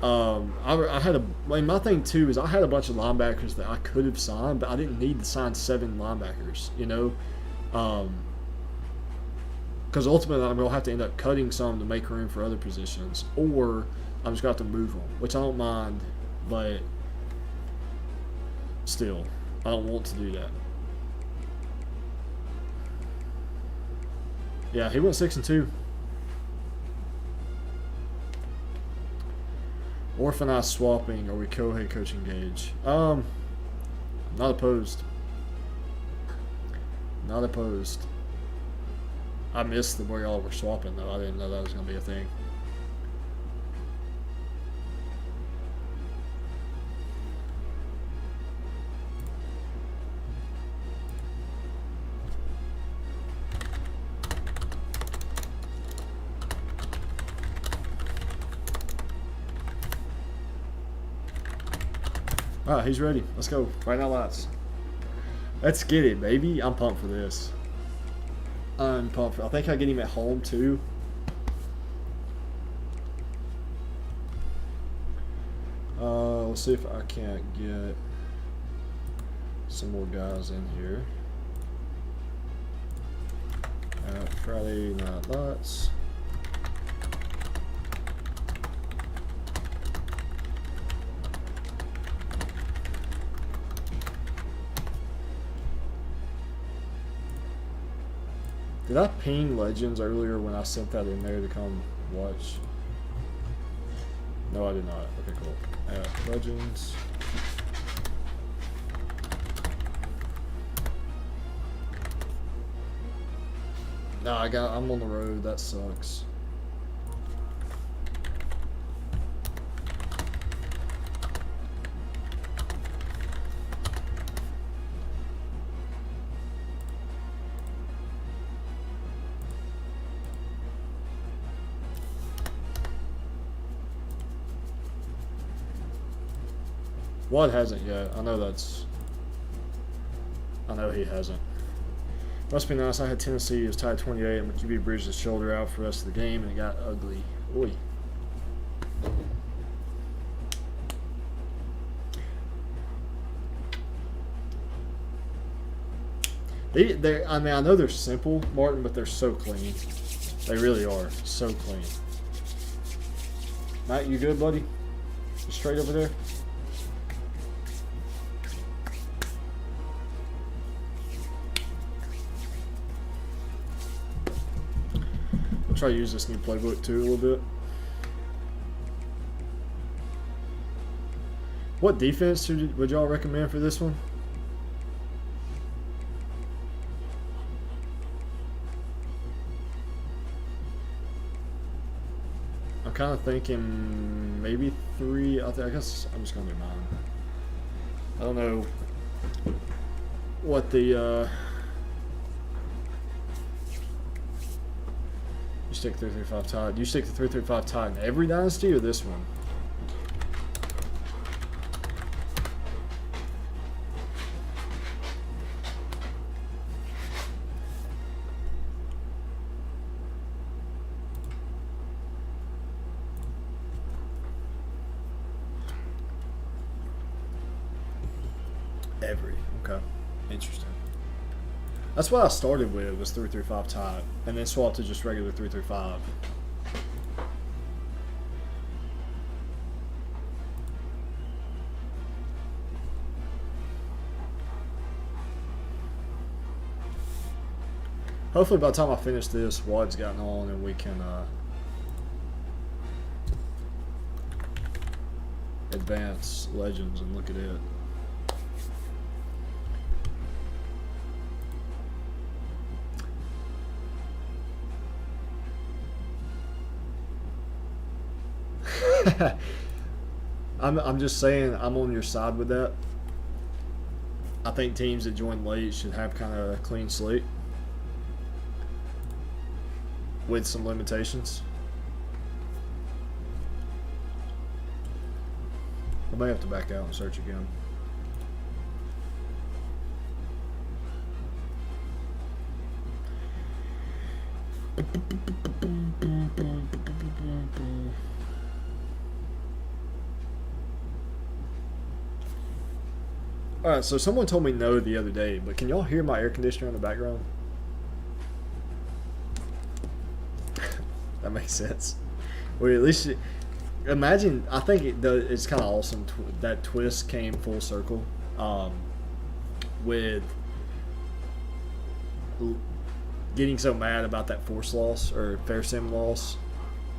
I had my thing too is I had a bunch of linebackers that I could have signed, but I didn't need to sign 7 linebackers, you know, because ultimately I'm gonna have to end up cutting some to make room for other positions, or I'm just gonna have to move them, which I don't mind, but still, I don't want to do that. Yeah, he went 6-2. Orph and I swapping, or we co-head coaching Gage? Not opposed. Not opposed. I missed the way y'all were swapping though. I didn't know that was gonna be a thing. Alright, he's ready. Let's go. Right now, lights. Let's get it, baby. I'm pumped for this. I'm pumped. I think I get him at home, too. Let's see if I can't get some more guys in here. Friday Night Lights. Did I ping Legends earlier when I sent that in there to come watch? No, I did not. Okay, cool. Legends. No, I'm on the road. That sucks. Watt hasn't yet. I know he hasn't. Must be nice. I had Tennessee. It was tied 28, and QB bridged his shoulder out for the rest of the game, and it got ugly. Oy. I mean, I know they're simple, Martin, but they're so clean. They really are. So clean. Matt, you good, buddy? You straight over there? Try to use this new playbook too a little bit. What defense would y'all recommend for this one? I'm kind of thinking maybe 3. I guess I'm just gonna do 9. I don't know what the stick 3-3-5 tight. Do you stick the 3-3-5 tight in every dynasty or this one? Every. Okay. Interesting. That's what I started with, was 3-3-5 tight, and then swapped to just regular 3-3-5. Hopefully by the time I finish this, Wad's gotten on and we can advance Legends and look at it. I'm just saying I'm on your side with that. I think teams that join late should have kind of a clean slate with some limitations. I may have to back out and search again. Alright, so someone told me no the other day, but can y'all hear my air conditioner in the background? That makes sense. Well, at least imagine. I think it's kind of awesome that twist came full circle with getting so mad about that force loss or fair sim loss,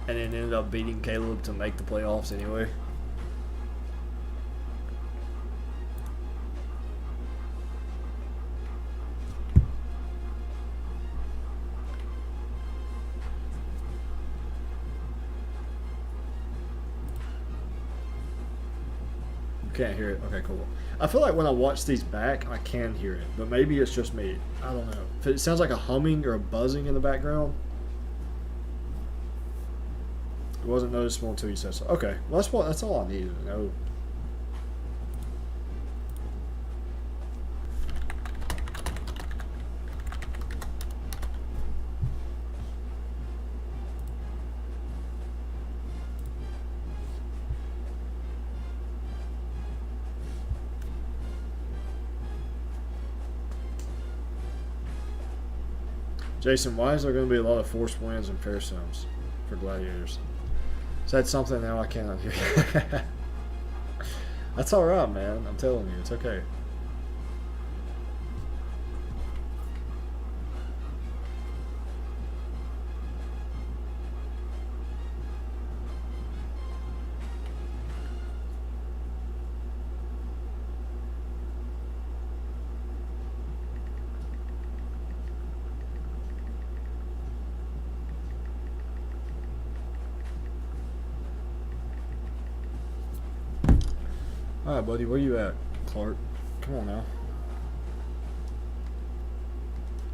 and then ended up beating Caleb to make the playoffs anyway. Can't hear it. Okay, cool. I feel like when I watch these back, I can hear it, but maybe it's just me. I don't know. If it sounds like a humming or a buzzing in the background, it wasn't noticeable until you said so. Okay, well, that's all I needed to know. Jason, why is there going to be a lot of forced wins and fair sims for gladiators? Is that something now I cannot hear? That's all right, man. I'm telling you, it's okay. Alright, buddy, where you at, Clark? Come on now.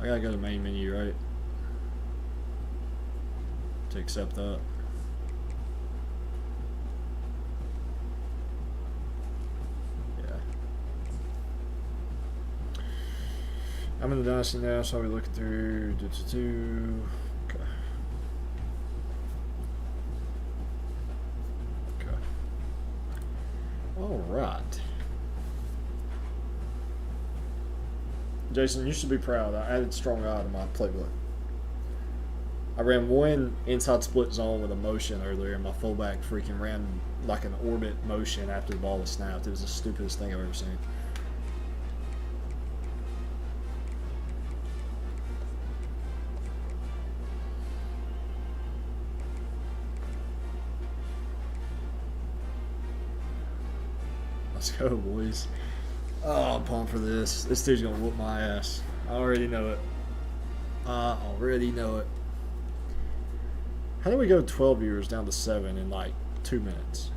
I gotta go to main menu, right? To accept that. Yeah. I'm in the Dynasty now, so I'll be looking through. Okay. Alright. Jason, you should be proud. I added strong eye to my playbook. I ran one inside split zone with a motion earlier, and my fullback freaking ran like an orbit motion after the ball was snapped. It was the stupidest thing I've ever seen. Let's go, boys. Oh, I'm pumped for this. This dude's gonna whoop my ass. I already know it. I already know it. How do we go 12 viewers down to 7 in like 2 minutes?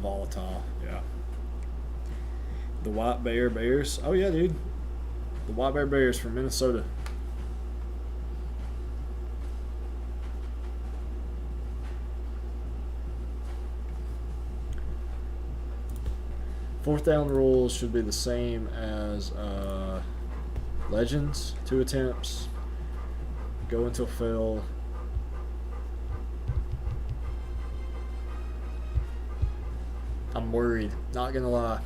Volatile, yeah. The White Bear Bears. Oh yeah, dude. The White Bear Bears from Minnesota. Fourth down rules should be the same as Legends. 2 attempts. Go until fail. I'm worried. Not gonna lie.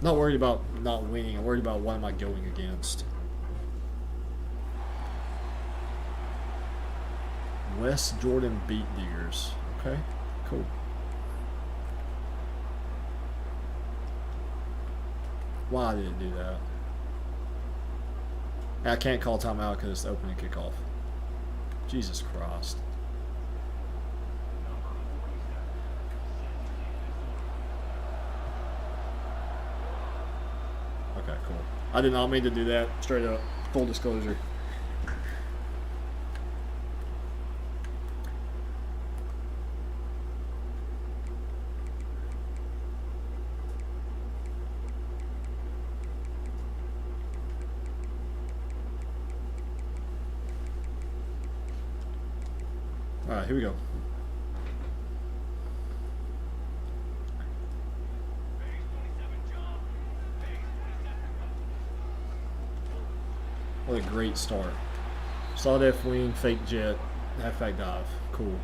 Not worried about not winning. I'm worried about what am I going against. West Jordan Beat Diggers. Okay, cool. Why did it do that? I can't call timeout because it's the opening kickoff. Jesus Christ. Okay, cool. I did not mean to do that. Straight up. Full disclosure. Alright, here we go. What a great start. Solid F wing, fake jet, halfback dive. Cool.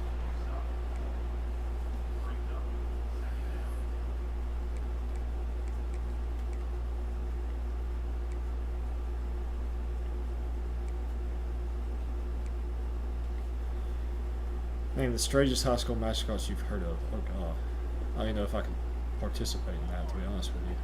Man, the strangest high school mascots you've heard of. Oh god. I don't even know if I could participate in that, to be honest with you.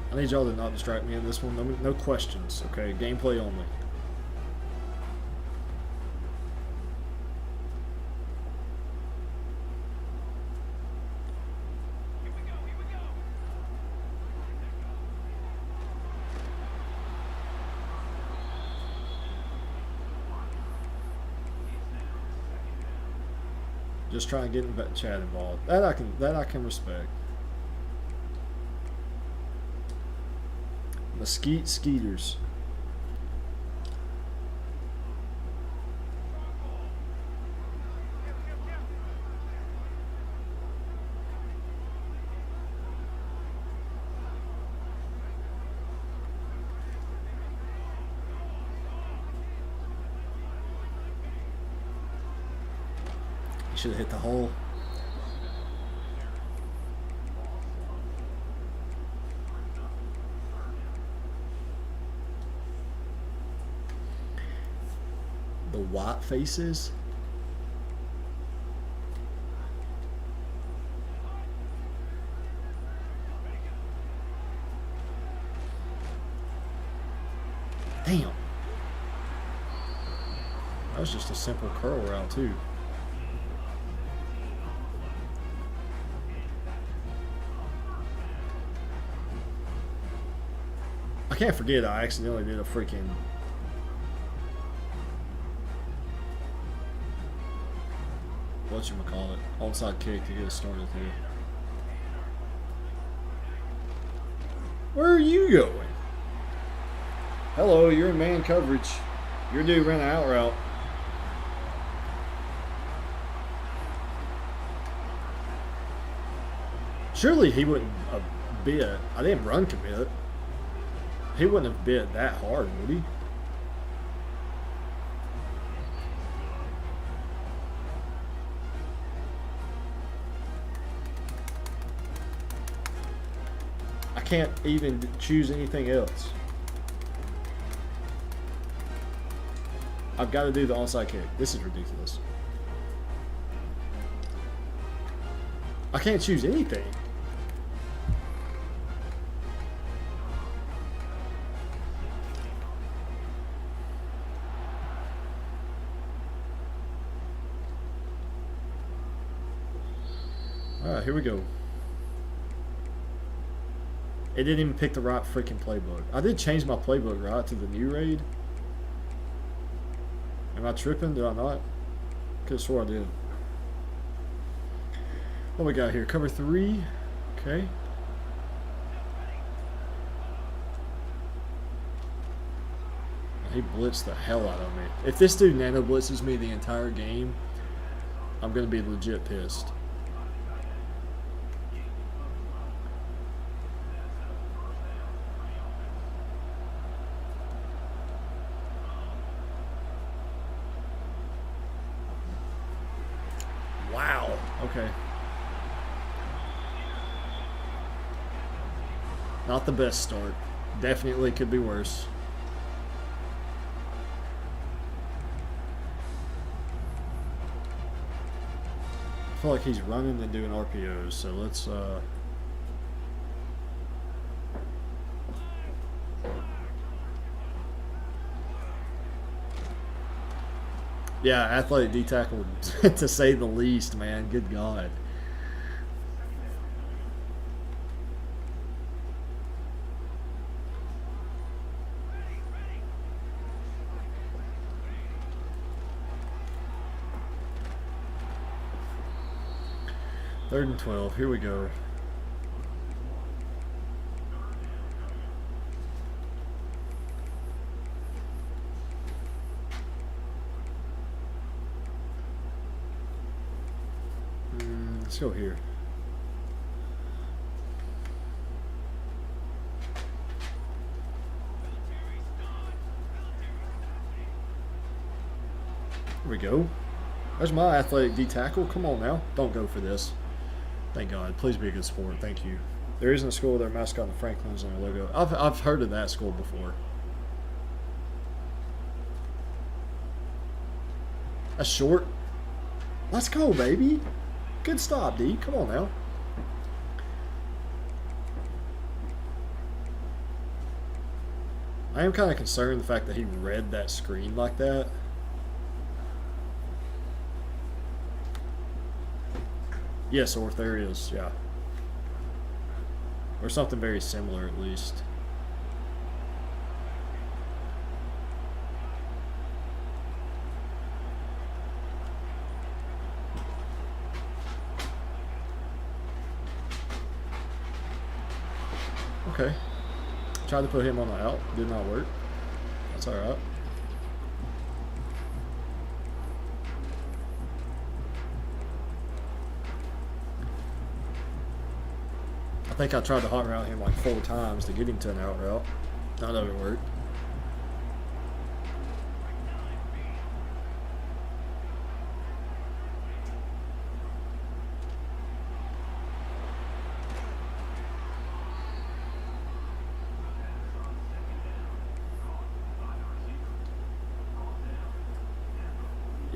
I need y'all to not distract me in this one. No questions, okay? Gameplay only. Just trying to get Chad involved. That I can respect. Mesquite Skeeters. He should have hit the hole. The white faces. Damn. That was just a simple curl route too. I can't forget I accidentally did a freaking whatchamacallit, onside kick to get us started here. Where are you going? Hello, you're in man coverage. Your dude ran an out route. Surely he wouldn't have bit. I didn't run commit. He wouldn't have bit that hard, would he? I can't even choose anything else. I've got to do the onside kick. This is ridiculous. I can't choose anything. Alright, here we go. It didn't even pick the right freaking playbook. I did change my playbook, right, to the new raid. Am I tripping? Did I not? Could have swore I did. What we got here? Cover 3. Okay. He blitzed the hell out of me. If this dude nano blitzes me the entire game, I'm going to be legit pissed. Okay. Not the best start. Definitely could be worse. I feel like he's running and doing RPOs, so let's yeah, athletic D tackle to say the least, man. Good God. Third and 12. Here we go. Let's go here. Here we go. There's my athletic D tackle. Come on now. Don't go for this. Thank God. Please be a good sport. Thank you. There isn't a school with their mascot and the Franklins on their logo. I've heard of that school before. That's short. Let's go, baby. Good stop, D. Come on now. I am kind of concerned the fact that he read that screen like that. Yes, Orth, there is, yeah. Or something very similar, at least. Okay. Tried to put him on the out. Did not work. That's alright. I think I tried to hot route him like 4 times to get him to an out route. None of it worked.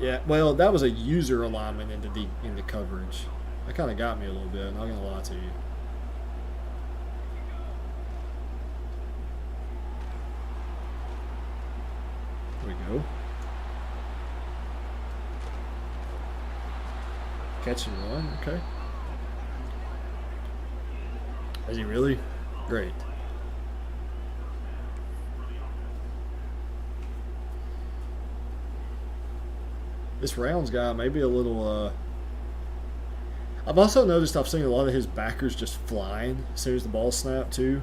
Yeah, well, that was a user alignment into coverage. That kind of got me a little bit. Not gonna lie to you. There we go. Catch and run. Okay. Is he really? Great. This Rounds guy may be a little, I've also noticed I've seen a lot of his backers just flying as soon as the ball snapped, too.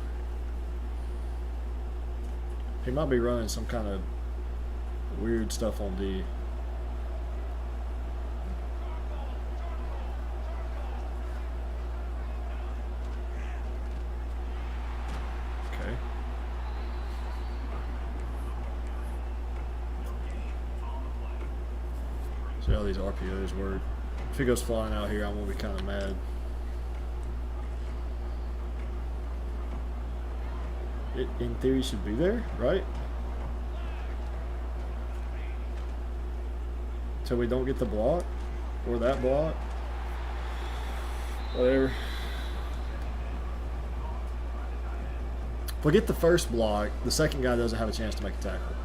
He might be running some kind of weird stuff on D. Okay. See how these RPOs work. If he goes flying out here, I'm going to be kind of mad. It, in theory, should be there, right? So we don't get the block or that block. Whatever. If we get the first block, the second guy doesn't have a chance to make a tackle.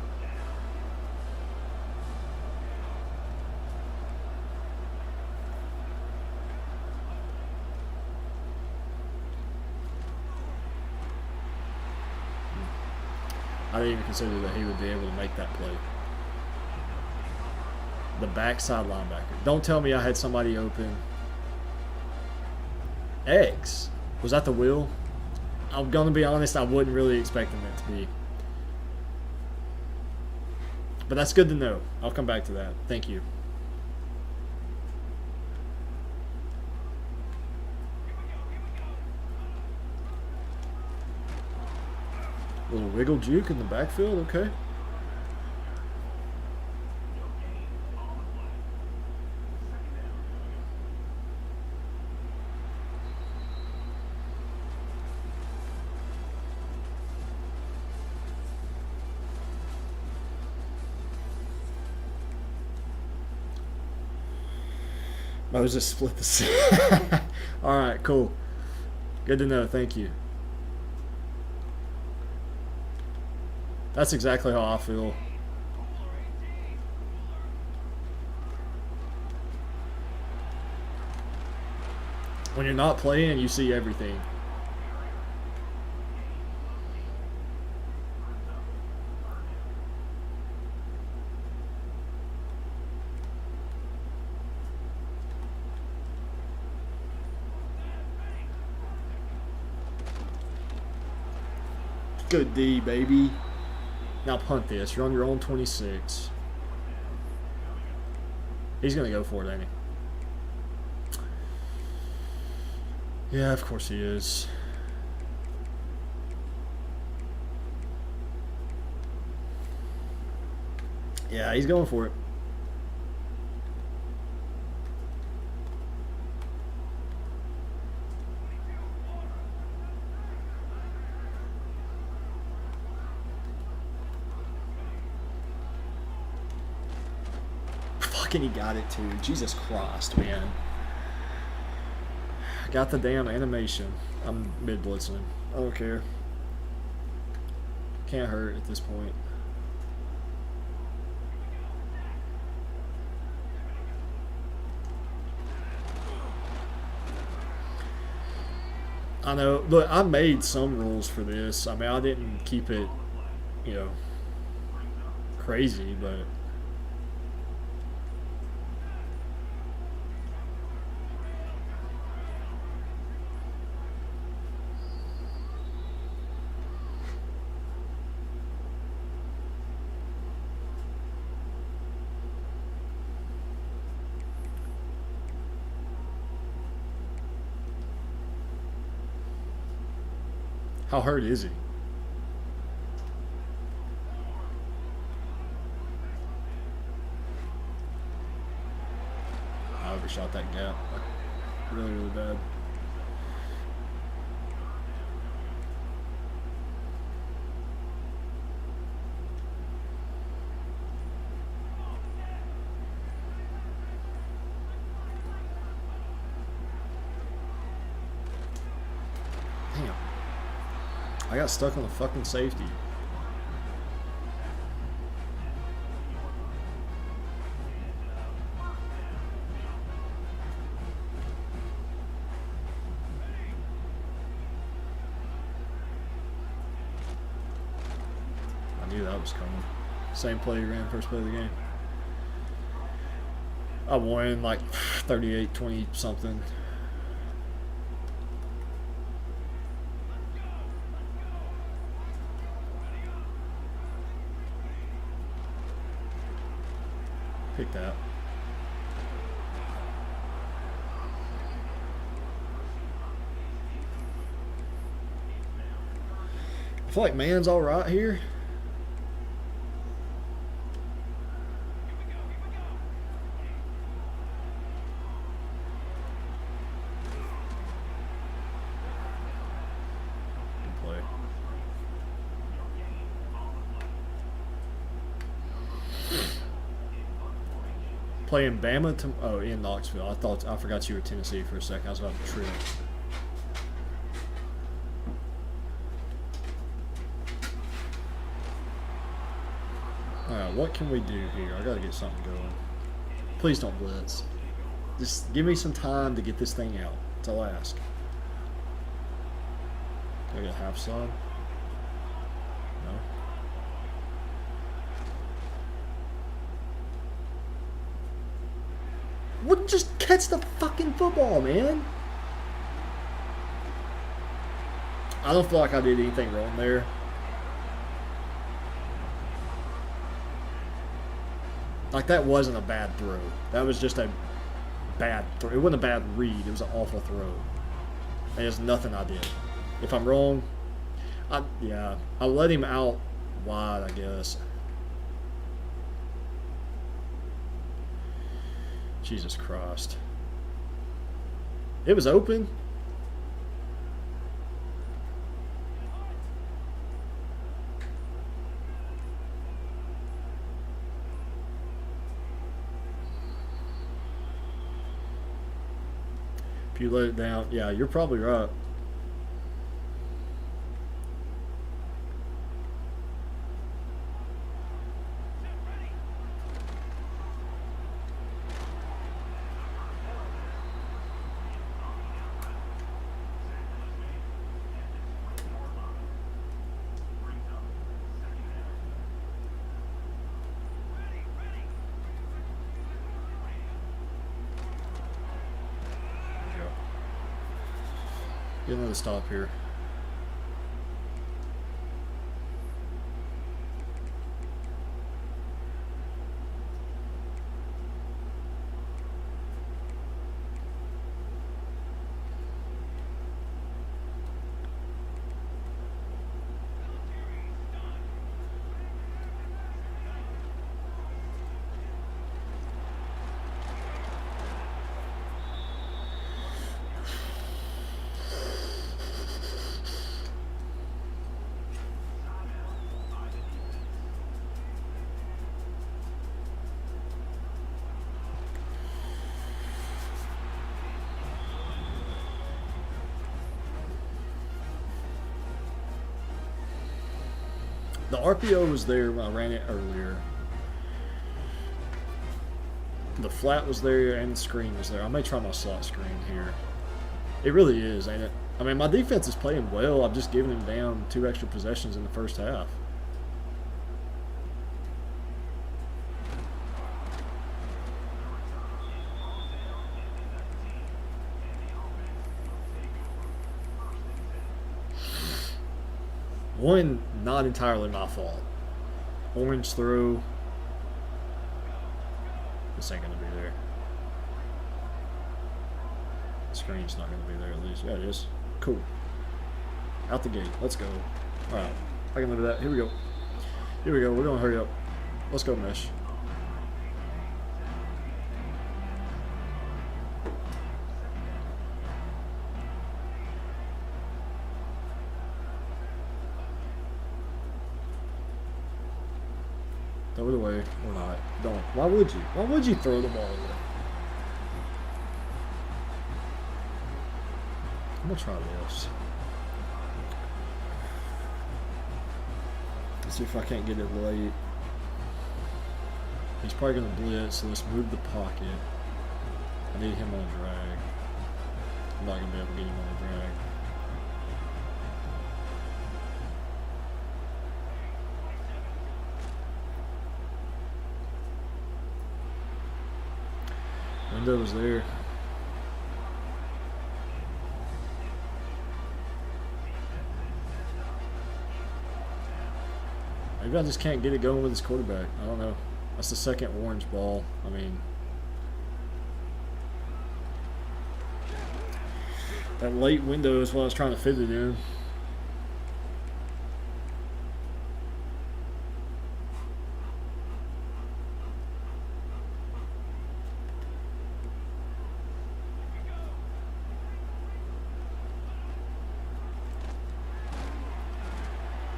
I didn't even consider that he would be able to make that play. The backside linebacker. Don't tell me I had somebody open. X. Was that the wheel? I'm going to be honest, I wasn't really expecting that to be. But that's good to know. I'll come back to that. Thank you. A little wiggle juke in the backfield, okay. Moses split the Alright, cool. Good to know, thank you. That's exactly how I feel. When you're not playing, you see everything. Good D, baby. Now punt this. You're on your own 26. He's going to go for it, ain't he? Yeah, of course he is. Yeah, he's going for it. Fucking he got it too. Jesus Christ, man. Got the damn animation. I'm mid-blitzing him. I don't care. Can't hurt at this point. I know. Look, I made some rules for this. I mean, I didn't keep it, you know, crazy, but... How hurt is he? I overshot that gap. Really, really bad. Damn. I got stuck on the fucking safety. I knew that was coming. Same play you ran first play of the game. I won like 38, 20 something. Pick that. I feel like man's all right here. Good play. Playing Bama in Knoxville. I forgot you were Tennessee for a second. I was about to trip. Alright, what can we do here? I gotta get something going. Please don't blitz. Just give me some time to get this thing out. That's all I ask. Do I get half side? No. What? Just catch the fucking football, man. I don't feel like I did anything wrong there. Like, that wasn't a bad throw. That was just a bad throw. It wasn't a bad read. It was an awful throw. There's nothing I did. If I'm wrong, I let him out wide, I guess. Jesus Christ. It was open. If you let it down, yeah, you're probably right. Get another stop here. The RPO was there when I ran it earlier. The flat was there and the screen was there. I may try my slot screen here. It really is, ain't it? I mean, my defense is playing well. I've just given him down 2 extra possessions in the first half. One, not entirely my fault. Orange throw. This ain't going to be there. The screen's not going to be there at least. Yeah, it is. Cool. Out the gate. Let's go. Alright. I can live with that. Here we go. Here we go. We're going to hurry up. Let's go, Mesh. Throw it away or not. Don't. Why would you? Why would you throw the ball away? I'm going to try this. Let's see if I can't get it late. He's probably going to blitz, so let's move the pocket. I need him on a drag. I'm not going to be able to get him on a drag. Window was there. Maybe I just can't get it going with his quarterback. I don't know. That's the second orange ball. I mean, that late window is what I was trying to fit it in.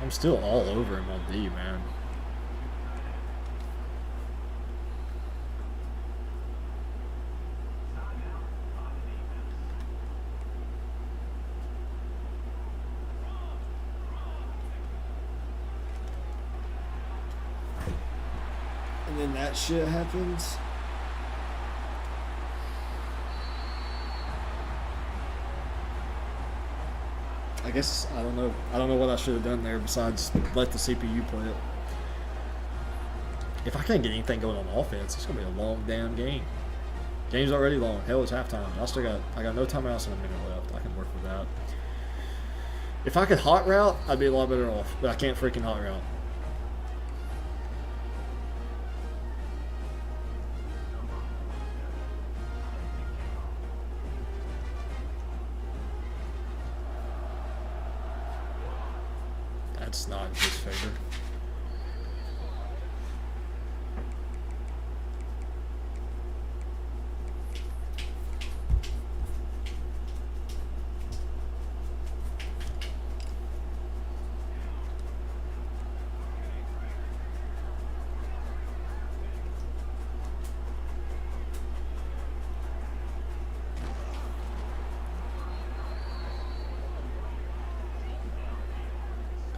I'm still all over him on D, man. And then that shit happens. I guess I don't know. I don't know what I should have done there besides let the CPU play it. If I can't get anything going on offense, it's gonna be a long damn game. Game's already long. Hell, it's halftime. I got no timeouts and a minute left. I can work with that. If I could hot route, I'd be a lot better off. But I can't freaking hot route. That's not in his favor.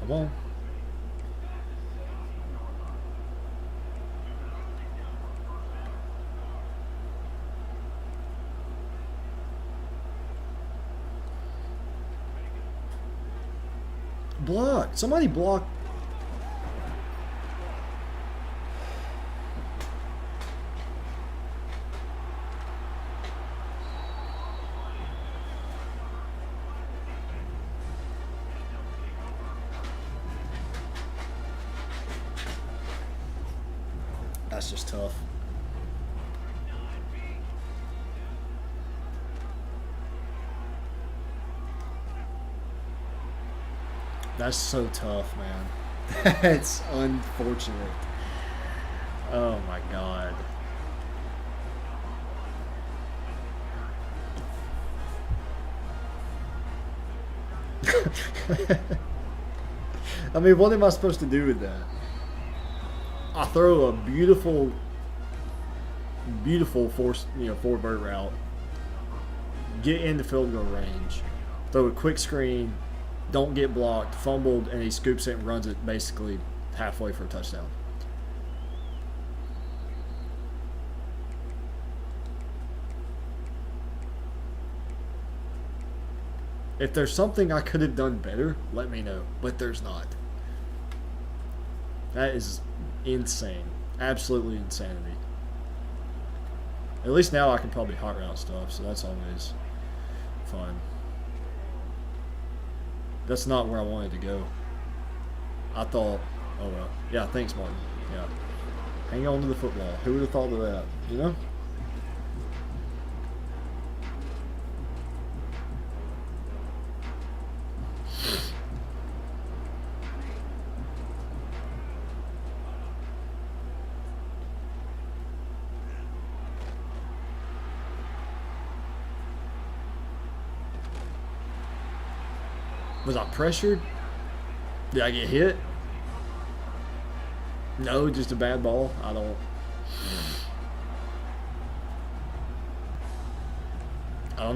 Come on. Block. Somebody block. That's just tough. That's so tough, man. That's unfortunate. Oh my god. I mean, what am I supposed to do with that? I throw a beautiful force, forward vert route. Get into field goal range. Throw a quick screen. Don't get blocked. Fumbled, and he scoops it and runs it basically halfway for a touchdown. If there's something I could have done better, let me know. But there's not. That is insane. Absolutely insanity. At least now I can probably hot route stuff, so that's always fun. That's not where I wanted to go. I thought, oh well. Yeah, thanks, Martin. Yeah. Hang on to the football. Who would have thought of that, you know? Was I pressured? Did I get hit? No, just a bad ball. I don't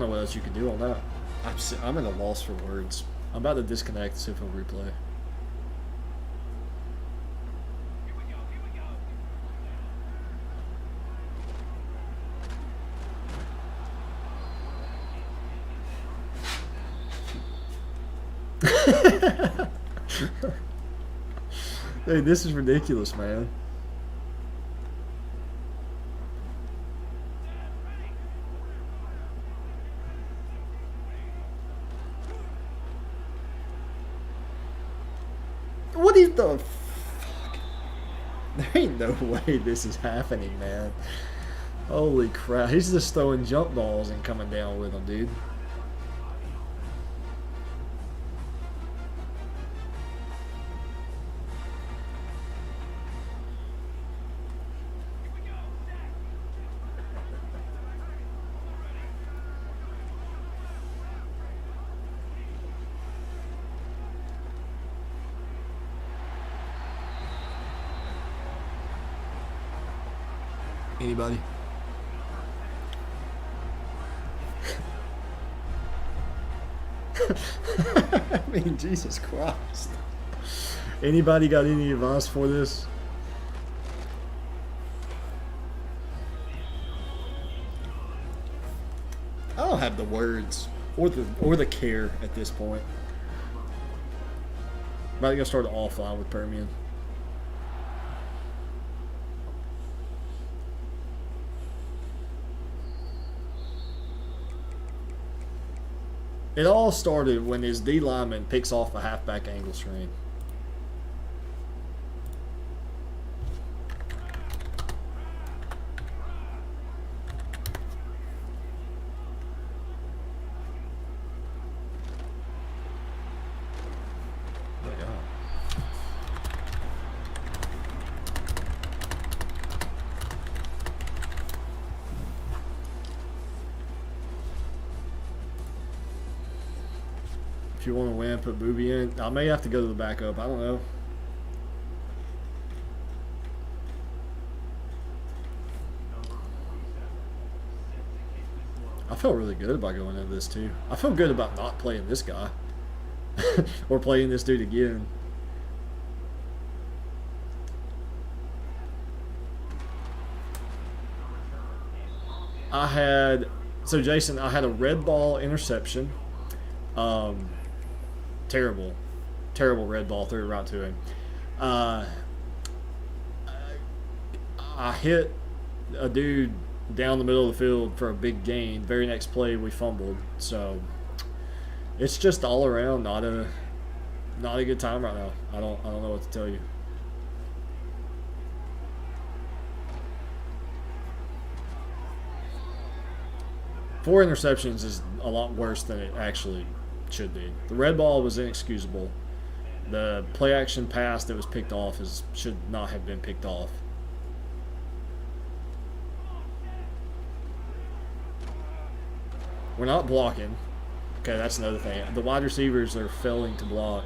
know what else you could do on that. I'm at a loss for words. I'm about to disconnect and see if he'll replay. Hey, this is ridiculous, man. What is the fuck? There ain't no way this is happening, man. Holy crap. He's just throwing jump balls and coming down with them, dude. Anybody? I mean, Jesus Christ. Anybody got any advice for this? I don't have the words or the care at this point. I'm about to go start an offline with Permian. It all started when his D lineman picks off a halfback angle screen. If you want to win, put Booby in. I may have to go to the backup. I don't know. I felt really good about going into this too. I feel good about not playing this guy or playing this dude again. I had so Jason, I had a red ball interception. Um, terrible, terrible red ball, threw it right to him. Uh, I hit a dude down the middle of the field for a big gain. Very next play, we fumbled. So it's just all around not a good time right now. I don't know what to tell you. Four interceptions is a lot worse than it actually should be. The red ball was inexcusable. The play action pass that was picked off should not have been picked off. We're not blocking. Okay, that's another thing. The wide receivers are failing to block.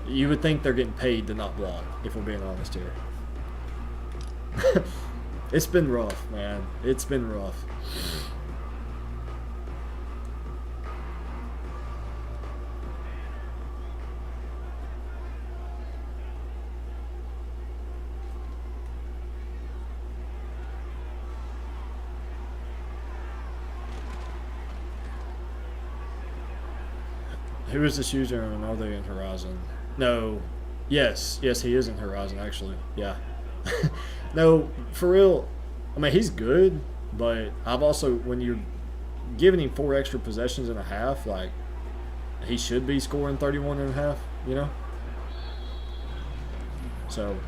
You would think they're getting paid to not block, if we're being honest here. It's been rough, man. It's been rough. Who is this user and are they in Horizon? No. Yes, he is in Horizon actually. Yeah. No, for real. I mean, he's good, but I've also, when you're giving him 4 extra possessions and a half, like, he should be scoring 31 and a half, you know? So,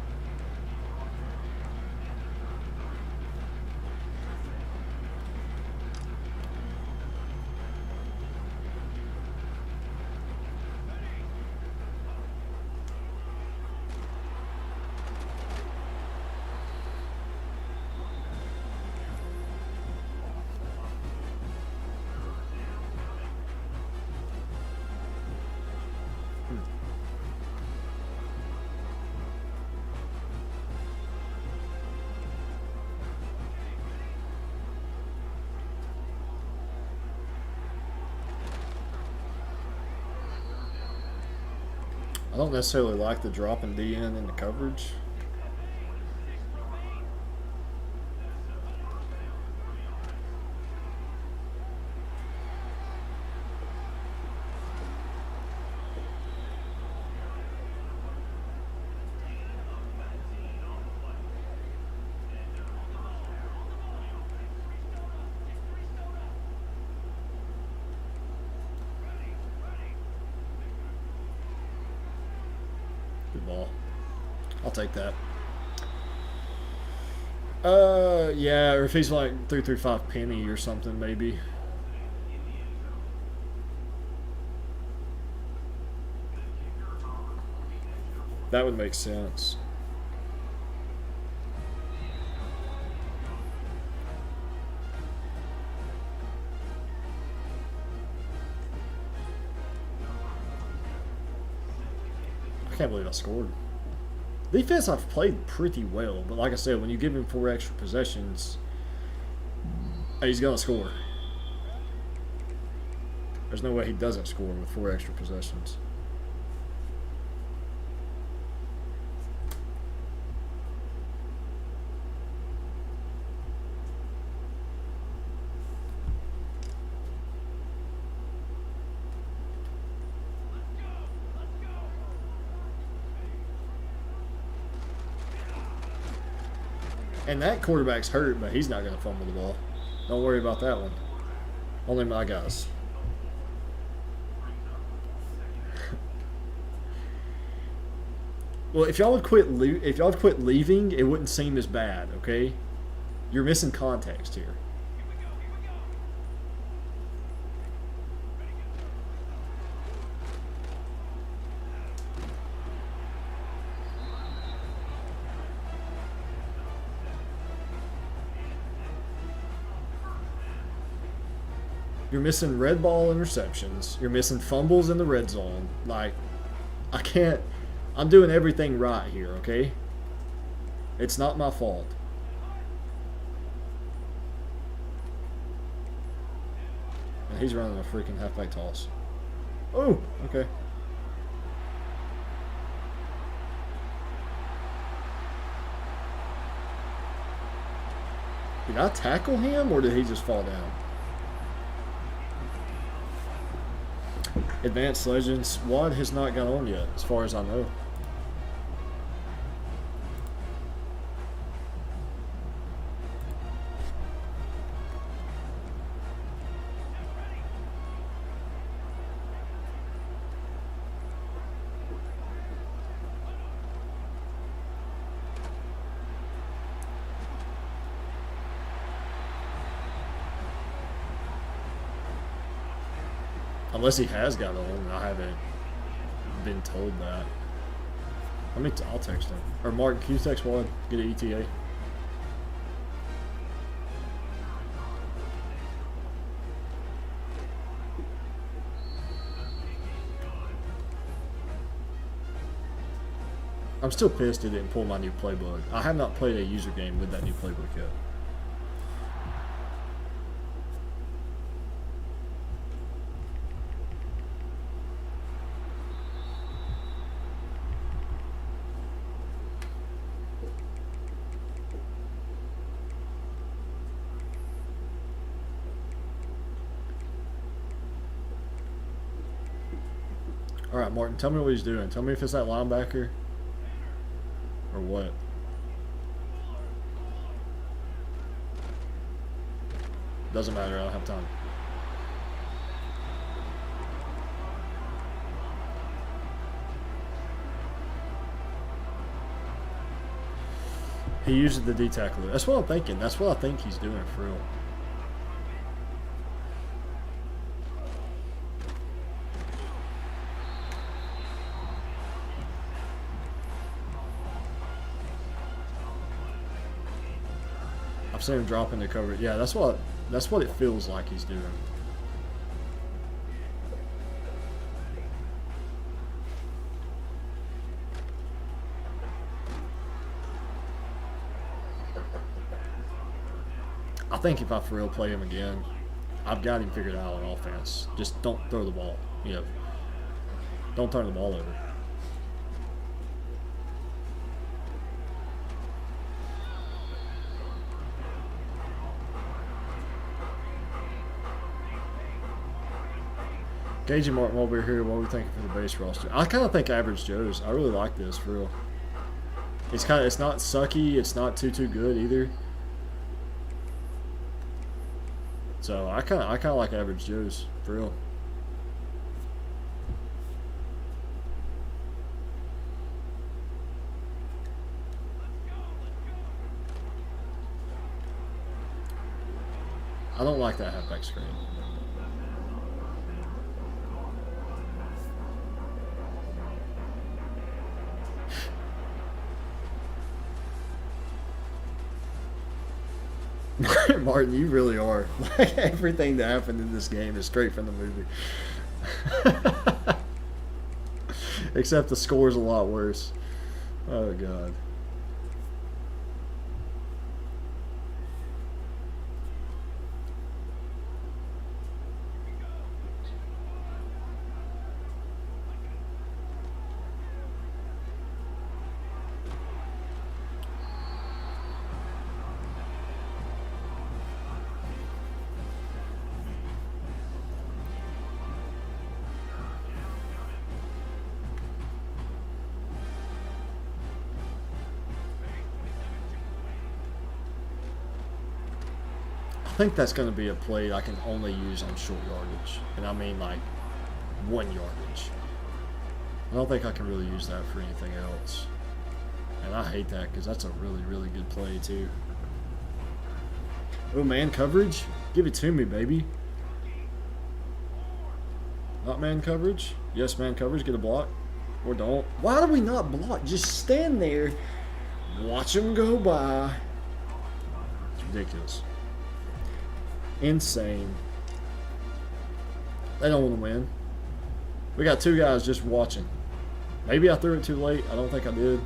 I don't necessarily like the drop in DN in the coverage. Good ball. I'll take that. Yeah, or if he's like 335 penny or something, maybe. That would make sense. I can't believe I scored. Defense, I've played pretty well, but like I said, when you give him 4 extra possessions, he's going to score. There's no way he doesn't score with 4 extra possessions. And that quarterback's hurt, but he's not going to fumble the ball. Don't worry about that one. Only my guys. Well, if y'all would quit leaving, it wouldn't seem as bad, okay? You're missing context here. You're missing red ball interceptions. You're missing fumbles in the red zone. Like, I can't. I'm doing everything right here, okay? It's not my fault. And he's running a freaking halfback toss. Oh, okay. Did I tackle him or did he just fall down? Advanced Legends. WOD has not got on yet, as far as I know. Unless he has got on, I haven't been told that. I'll text him. Or Mark, can you text WOD? Get an ETA. I'm still pissed it didn't pull my new playbook. I have not played a user game with that new playbook yet. Alright, Martin, tell me what he's doing. Tell me if it's that linebacker or what. Doesn't matter, I don't have time. He uses the D-tackler. That's what I'm thinking. That's what I think he's doing for real. I've seen him drop into cover. Yeah, that's what it feels like he's doing. I think if I for real play him again, I've got him figured out on offense. Just don't throw the ball. You know, don't turn the ball over. Gage and Martin over here, what are we thinking for the base roster? I kind of think average Joe's. I really like this for real. It's not sucky. It's not too good either. So I kind of like average Joe's for real. I don't like that halfback screen. Martin, you really are. Like, everything that happened in this game is straight from the movie. Except the score's a lot worse. Oh, God. I think that's going to be a play I can only use on short yardage. And I mean like 1 yardage. I don't think I can really use that for anything else. And I hate that because that's a really good play too. Oh, man coverage? Give it to me, baby. Not man coverage? Yes, man coverage. Get a block. Or don't. Why do we not block? Just stand there. Watch them go by. It's ridiculous. Insane. They don't want to win. We got 2 guys just watching. Maybe I threw it too late. I don't think I did.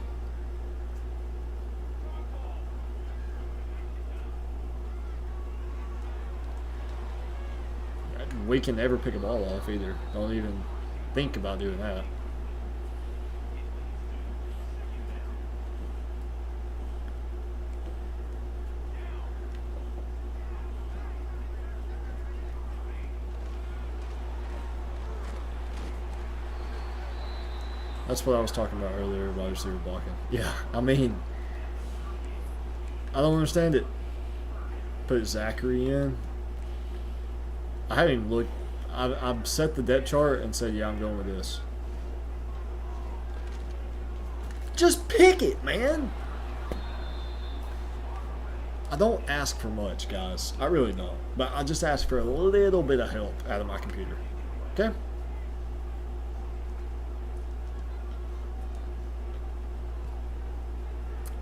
We can never pick a ball off either. Don't even think about doing that. That's what I was talking about earlier, wide receiver blocking. Yeah, I mean, I don't understand it. Put Zachary in. I haven't even looked. I've set the depth chart and said, yeah, I'm going with this. Just pick it, man. I don't ask for much, guys. I really don't. But I just ask for a little bit of help out of my computer. Okay?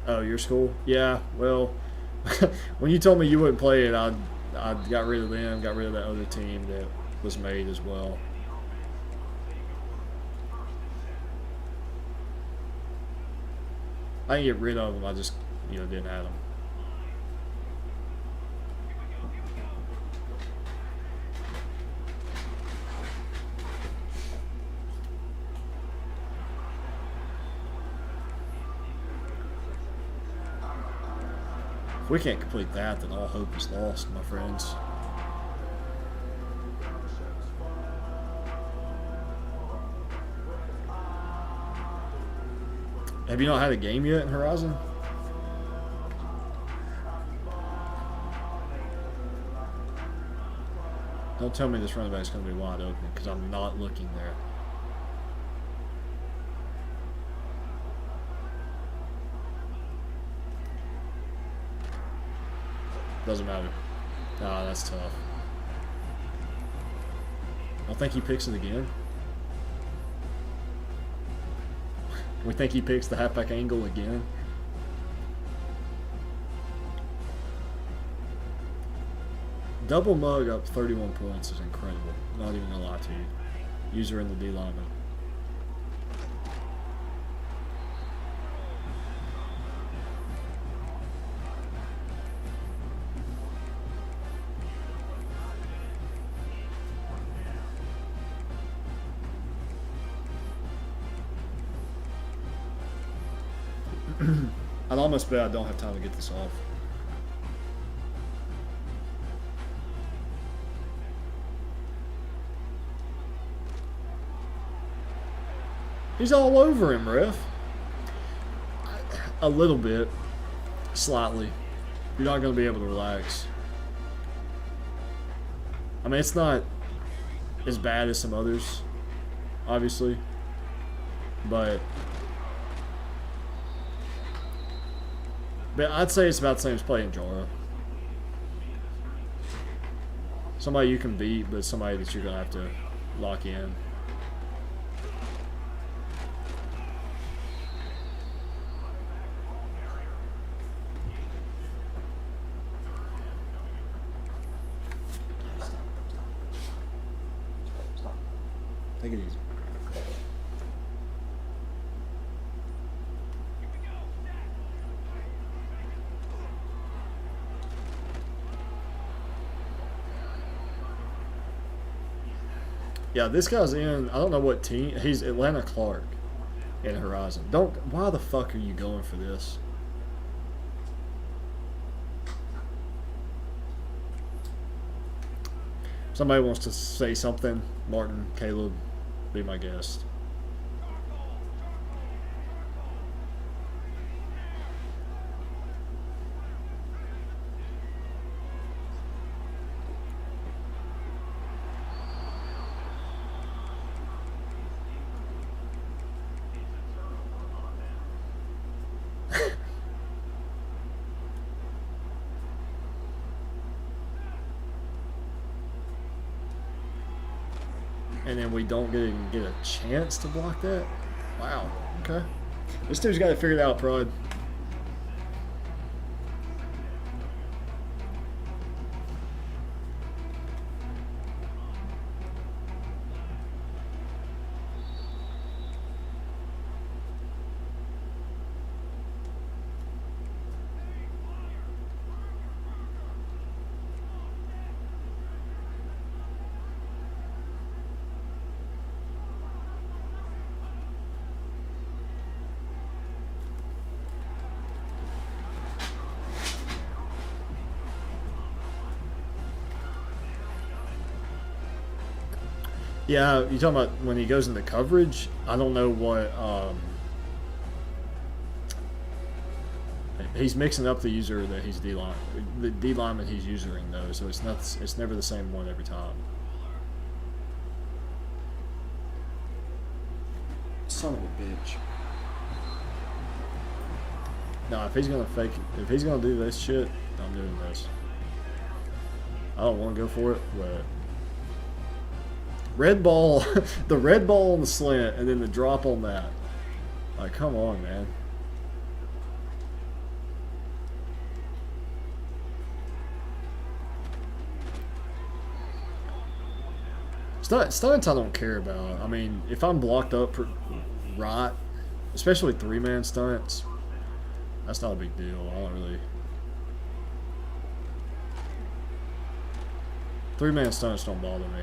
Oh, your school? Yeah, well, when you told me you wouldn't play it, I got rid of them, got rid of that other team that was made as well. I didn't get rid of them, I just, didn't add them. If we can't complete that, then all hope is lost, my friends. Have you not had a game yet in Horizon? Don't tell me this running back's going to be wide open, because I'm not looking there. Doesn't matter. Ah, that's tough. I don't think he picks it again. We think he picks the halfback angle again. Double mug up 31 points is incredible. Not even gonna lie to you. User in the D lineman. I'd almost bet I don't have time to get this off. He's all over him, ref. A little bit. Slightly. You're not going to be able to relax. I mean, it's not as bad as some others, obviously. But I'd say it's about the same as playing Jara. Somebody you can beat, but somebody that you're going to have to lock in. Take it easy. Yeah, this guy's in, I don't know what team. He's Atlanta Clark in Horizon. Why the fuck are you going for this? Somebody wants to say something. Martin, Caleb, be my guest. And then we don't get a chance to block that? Wow. Okay. This dude's got to figure it out, Pride. Yeah, you talking about when he goes into coverage? I don't know what. He's mixing up the user that he's D-line, the D lineman he's using though, so it's not. It's never the same one every time. Son of a bitch. No, if he's gonna fake, if he's gonna do this shit, I'm doing this. I don't want to go for it, but red ball, the red ball on the slant, and then the drop on that. Like, come on, man. Stunts I don't care about. I mean, if I'm blocked up right, especially 3-man stunts, that's not a big deal. I don't really. 3-man stunts don't bother me.